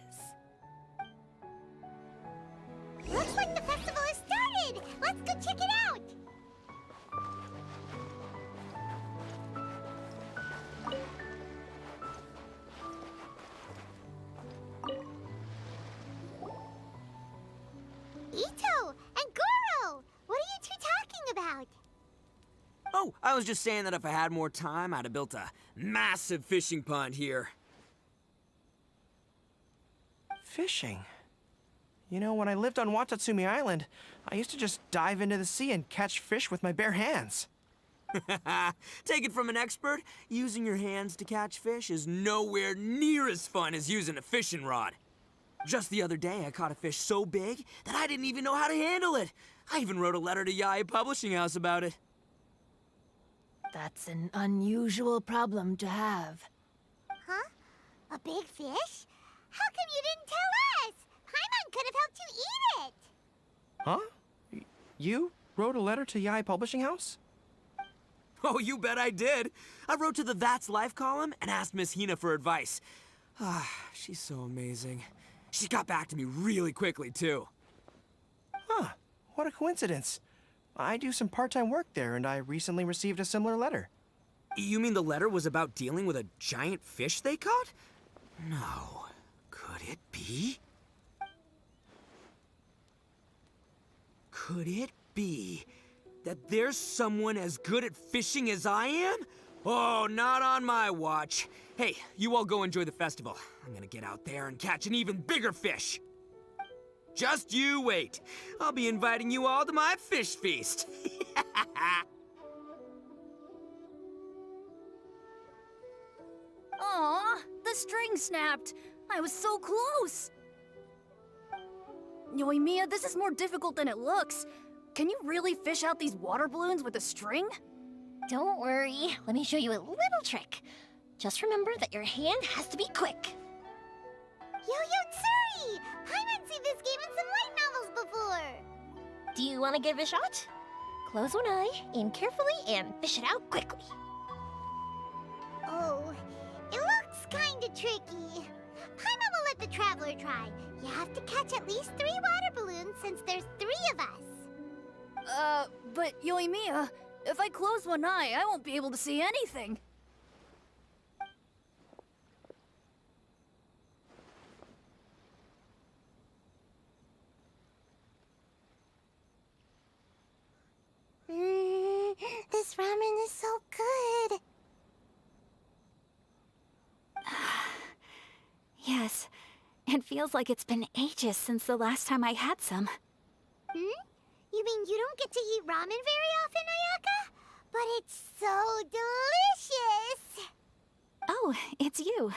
Looks like the festival has started! Let's go check it out! Ito and Goro! What are you two talking about? Oh, I was just saying that if I had more time, I'd have built a massive fishing pond here. Fishing? You know, when I lived on Watatsumi Island, I used to just dive into the sea and catch fish with my bare hands. Take it from an expert, using your hands to catch fish is nowhere near as fun as using a fishing rod. Just the other day, I caught a fish so big that I didn't even know how to handle it. I even wrote a letter to Yae Publishing House about it. That's an unusual problem to have. Huh? A big fish? How come you didn't tell us? Paimon could have helped you eat it! Huh? You wrote a letter to Yae Publishing House? Oh, you bet I did. I wrote to the That's Life column and asked Miss Hina for advice. She's so amazing. She got back to me really quickly, too. Huh. What a coincidence. I do some part-time work there, and I recently received a similar letter. You mean the letter was about dealing with a giant fish they caught? No. Could it be? Could it be that there's someone as good at fishing as I am? Oh, not on my watch. Hey, you all go enjoy the festival. I'm gonna get out there and catch an even bigger fish. Just you wait. I'll be inviting you all to my fish feast. Aw, the string snapped. I was so close. Yoimiya, this is more difficult than it looks. Can you really fish out these water balloons with a string? Don't worry. Let me show you a little trick. Just remember that your hand has to be quick. Yo-Yo Tsuri! Paimon's seen this game in some light novels before! Do you want to give it a shot? Close one eye, aim carefully, and fish it out quickly. Oh, it looks kinda tricky. Paimon will let the traveler try. You have to catch at least 3 water balloons since there's 3 of us. But Yoimiya, if I close one eye, I won't be able to see anything. This ramen is so good. Yes, it feels like it's been ages since the last time I had some. You mean you don't get to eat ramen very often, Ayaka? But it's so delicious! Oh, it's you.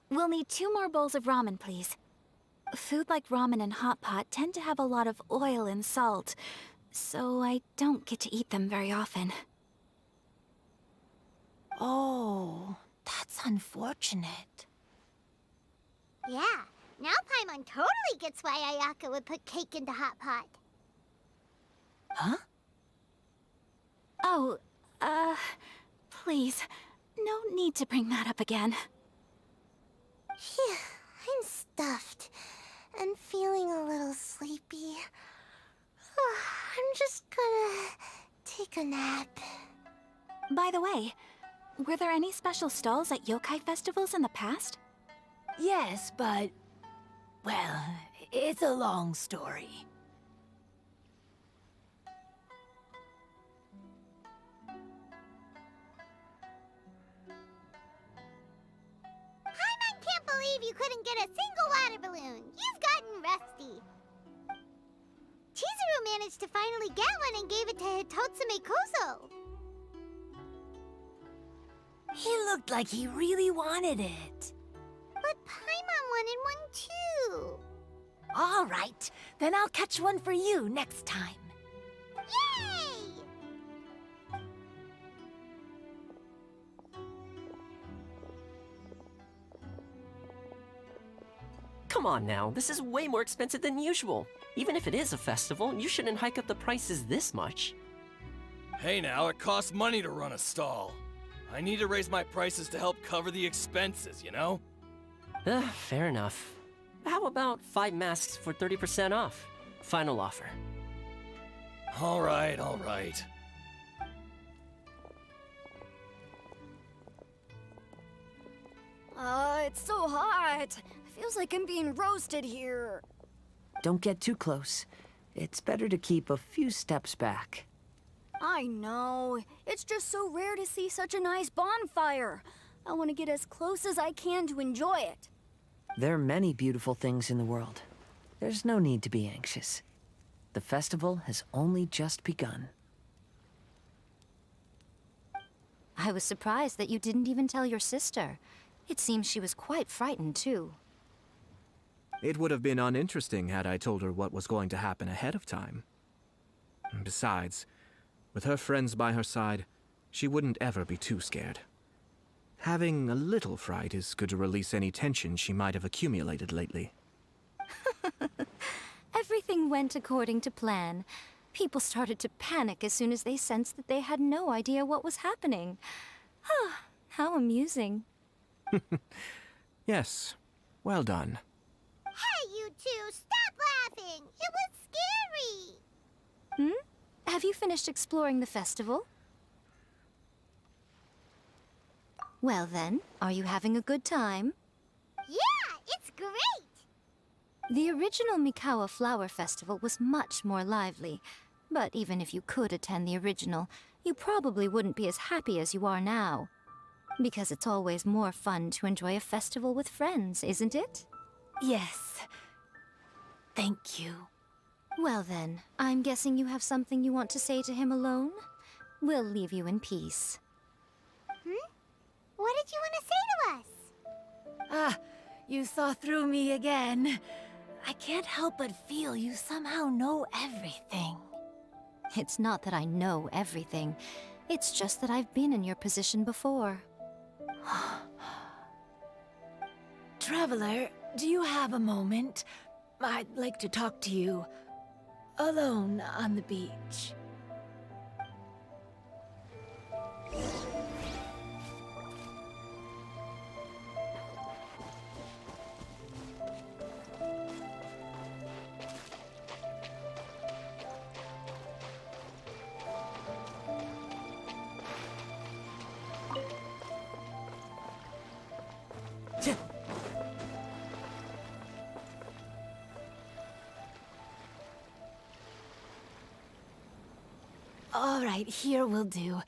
We'll need 2 more bowls of ramen, please. Food like ramen and hot pot tend to have a lot of oil and salt, so I don't get to eat them very often. Oh, that's unfortunate. Yeah, now Paimon totally gets why Ayaka would put cake into Hot Pot. Huh? Oh, please, no need to bring that up again. Phew, I'm stuffed and feeling a little sleepy. I'm just gonna take a nap. By the way, were there any special stalls at yokai festivals in the past? Yes, but... well, it's a long story. Paimon can't believe you couldn't get a single water balloon. You've gotten rusty. Chizuru managed to finally get one and gave it to Hitotsume Kozo. He looked like he really wanted it. But Paimon wanted one too. All right, then I'll catch one for you next time. Yay! Come on now, this is way more expensive than usual. Even if it is a festival, you shouldn't hike up the prices this much. Hey now, it costs money to run a stall. I need to raise my prices to help cover the expenses, you know? Fair enough. How about 5 masks for 30% off? Final offer. All right, all right. It's so hot. Feels like I'm being roasted here. Don't get too close. It's better to keep a few steps back. I know. It's just so rare to see such a nice bonfire. I want to get as close as I can to enjoy it. There are many beautiful things in the world. There's no need to be anxious. The festival has only just begun. I was surprised that you didn't even tell your sister. It seems she was quite frightened, too. It would have been uninteresting had I told her what was going to happen ahead of time. Besides, with her friends by her side, she wouldn't ever be too scared. Having a little fright is good to release any tension she might have accumulated lately. Everything went according to plan. People started to panic as soon as they sensed that they had no idea what was happening. How amusing. Yes, well done. Hey, you two, stop laughing! It was scary! Have you finished exploring the festival? Well then, are you having a good time? Yeah, it's great! The original Mikawa Flower Festival was much more lively, but even if you could attend the original, you probably wouldn't be as happy as you are now. Because it's always more fun to enjoy a festival with friends, isn't it? Yes. Thank you. Well then, I'm guessing you have something you want to say to him alone? We'll leave you in peace. What did you want to say to us? You saw through me again. I can't help but feel you somehow know everything. It's not that I know everything. It's just that I've been in your position before. Traveler, do you have a moment? I'd like to talk to you. Alone on the beach. All right, here will do.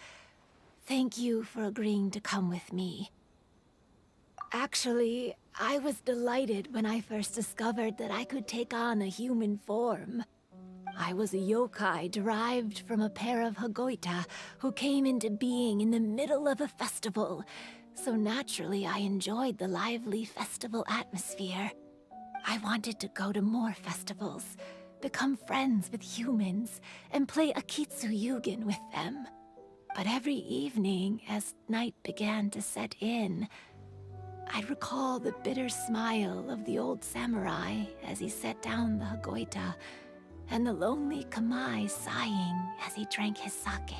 Thank you for agreeing to come with me. Actually, I was delighted when I first discovered that I could take on a human form. I was a yokai derived from a pair of Hagoita who came into being in the middle of a festival, so naturally I enjoyed the lively festival atmosphere. I wanted to go to more festivals, become friends with humans, and play Akitsu with them. But every evening, as night began to set in, I'd recall the bitter smile of the old samurai as he set down the Hagoita, and the lonely Kamai sighing as he drank his sake.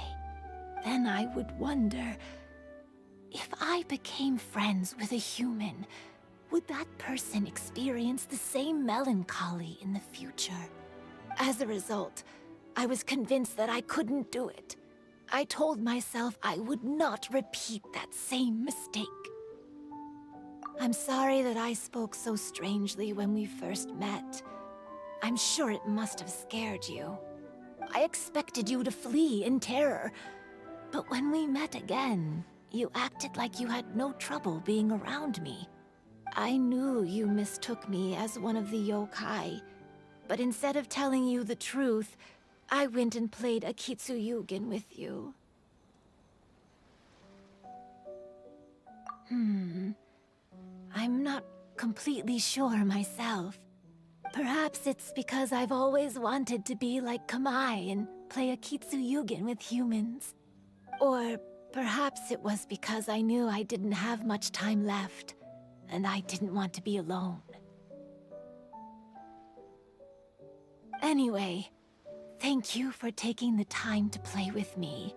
Then I would wonder, if I became friends with a human, would that person experience the same melancholy in the future? As a result, I was convinced that I couldn't do it. I told myself I would not repeat that same mistake. I'm sorry that I spoke so strangely when we first met. I'm sure it must have scared you. I expected you to flee in terror. But when we met again, you acted like you had no trouble being around me. I knew you mistook me as one of the yokai, but instead of telling you the truth, I went and played Akitsu with you. I'm not completely sure myself. Perhaps it's because I've always wanted to be like Kamai and play Akitsu with humans. Or perhaps it was because I knew I didn't have much time left, and I didn't want to be alone. Anyway, thank you for taking the time to play with me.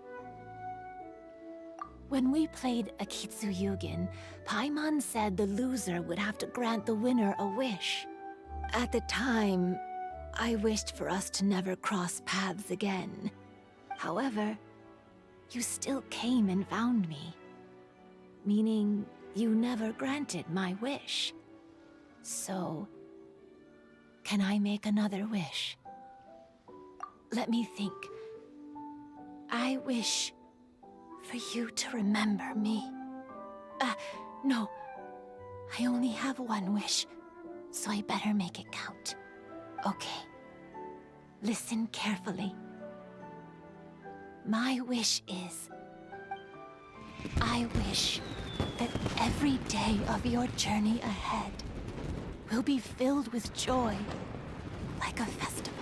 When we played Akitsu Paimon said the loser would have to grant the winner a wish. At the time, I wished for us to never cross paths again. However, you still came and found me, meaning you never granted my wish. So, can I make another wish? Let me think. I wish for you to remember me. No. I only have one wish, so I better make it count. Okay. Listen carefully. My wish is, I wish that every day of your journey ahead will be filled with joy, like a festival.